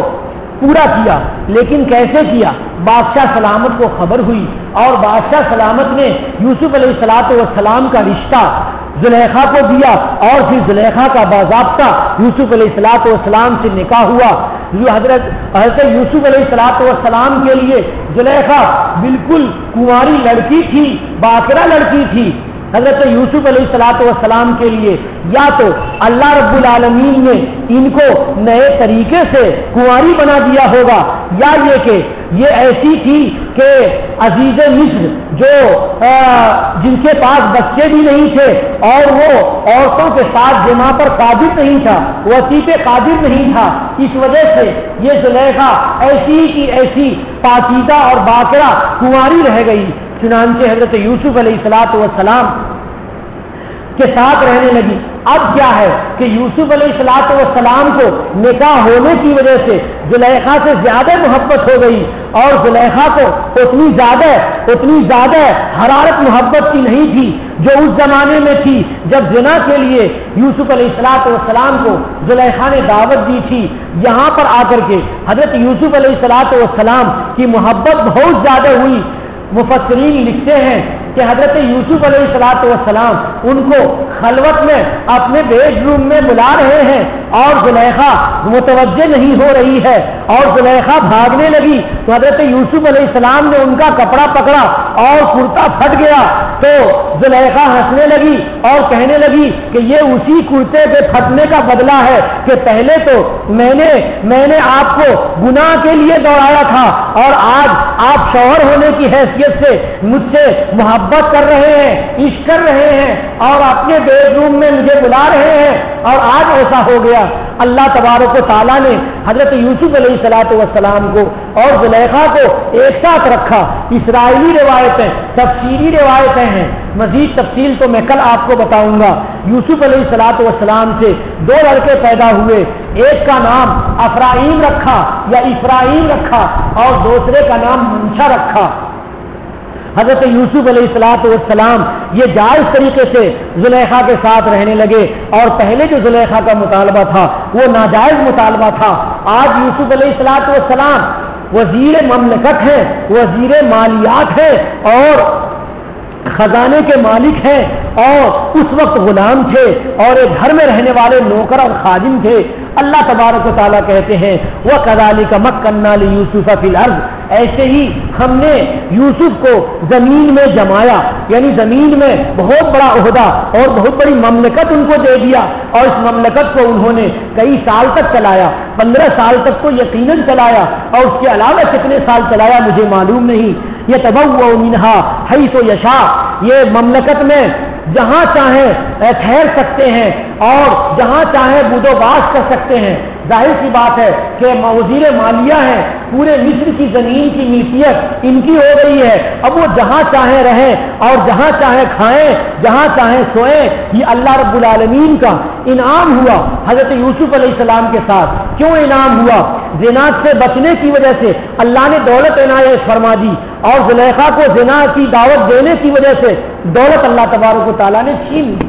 پورا کیا، لیکن کیسے کیا؟ بادشاہ سلامت کو خبر ہوئی اور بادشاہ سلامت نے یوسف علیہ الصلوۃ والسلام کا رشتہ زلیخا کو دیا اور پھر زلیخا کا باضابطہ یوسف علیہ الصلوۃ والسلام سے نکاح ہوا۔ حضرت یوسف علیہ الصلوۃ والسلام کے لیے زلیخا بالکل کنواری لڑکی تھی، باکرہ لڑکی تھی۔ حضرت یوسف علیہ الصلوۃ والسلام کے لیے یا تو اللہ رب العالمین نے ان کو نئے طریقے سے کنواری بنا دیا ہوگا، یا یہ کہ یہ ایسی تھی کہ عزیز مصر جو جن کے پاس بچے بھی نہیں تھے اور وہ عورتوں کے ساتھ جمع پر قادر نہیں تھا، وسیع پہ قادر نہیں تھا، اس وجہ سے یہ زلیخا ایسی کی ایسی پاکیزہ اور باکرہ کنواری رہ گئی۔ چنانچہ حضرت یوسف علیہ الصلوۃ والسلام کے ساتھ رہنے لگی۔ اب کیا ہے کہ یوسف علیہ الصلوۃ والسلام کو نکاح ہونے کی وجہ سے زلیخا سے زیادہ محبت ہو گئی، اور زلیخا کو اتنی زیادہ حرارت محبت کی نہیں تھی جو اس زمانے میں تھی جب زنا کے لیے یوسف علیہ الصلوۃ والسلام کو زلیخا نے دعوت دی تھی۔ یہاں پر آ کر کے حضرت یوسف علیہ الصلوۃ والسلام کی محبت بہت زیادہ ہوئی۔ مفسرین لکھتے ہیں کہ حضرت یوسف علیہ الصلوۃ والسلام ان کو خلوت میں اپنے بیڈ روم میں بلا رہے ہیں اور زلیخا متوجہ نہیں ہو رہی ہے اور زلیخا بھاگنے لگی، تو حضرت یوسف علیہ السلام نے ان کا کپڑا پکڑا اور کرتا پھٹ گیا، تو زلیخا ہنسنے لگی اور کہنے لگی کہ یہ اسی کرتے کے پھٹنے کا بدلہ ہے کہ پہلے تو میں نے آپ کو گناہ کے لیے دوڑایا تھا اور آج آپ شوہر ہونے کی حیثیت سے مجھ سے محبت کر رہے ہیں، عشق کر رہے ہیں اور اپنے بیڈ روم میں مجھے بلا رہے ہیں، اور آج ایسا ہو گیا۔ اللہ تبارک و تعالیٰ نے حضرت یوسف علیہ الصلوۃ والسلام کو اور زلیخا کو ایک ساتھ رکھا۔ اسرائیلی روایتیں، تفسیری روایتیں ہیں، مزید تفصیل تو میں کل آپ کو بتاؤں گا۔ یوسف علیہ الصلوۃ والسلام سے دو لڑکے پیدا ہوئے، ایک کا نام افرایم رکھا یا افرایم رکھا اور دوسرے کا نام منشا رکھا۔ حضرت یوسف علیہ الصلوۃ والسلام یہ جائز طریقے سے زلیخا کے ساتھ رہنے لگے، اور پہلے جو زلیخا کا مطالبہ تھا وہ ناجائز مطالبہ تھا۔ آج یوسف علیہ الصلوۃ والسلام وزیر مملکت ہیں، وزیر مالیات ہیں اور خزانے کے مالک ہیں، اور اس وقت غلام تھے اور ایک گھر میں رہنے والے نوکر اور خادم تھے۔ اللہ تبارک و تعالیٰ کہتے ہیں وَكَذَلِكَ مَكَّنَّا لِيُوسُفَ فِي الْأَرْضِ، ایسے ہی ہم نے یوسف کو زمین میں جمایا، یعنی زمین میں بہت بڑا عہدہ اور بہت بڑی مملکت ان کو دے دیا، اور اس مملکت کو انہوں نے کئی سال تک چلایا، 15 سال تک تو یقیناً چلایا، اور اس کے علاوہ کتنے سال چلایا مجھے معلوم نہیں۔ يَتَبَوَّأُ مِنْهَا حَيْثُ يَشَاءُ، یہ مملکت میں جہاں چاہیں ٹھہر سکتے ہیں اور جہاں چاہیں بود و باش کر سکتے ہیں۔ ظاہر سی بات ہے کہ وزیر مالیہ ہیں، پورے مصر کی زمین کی ملکیت ان کی ہو گئی ہے، اب وہ جہاں چاہیں رہیں اور جہاں چاہیں کھائیں، جہاں چاہیں سوئیں۔ یہ اللہ رب العالمین کا انعام ہوا حضرت یوسف علیہ السلام کے ساتھ۔ کیوں انعام ہوا؟ زنا سے بچنے کی وجہ سے اللہ نے دولت عنایت فرما دی، اور زلیخا کو زنا کی دعوت دینے کی وجہ سے دولت اللہ تبارک و تعالیٰ نے چھین لی۔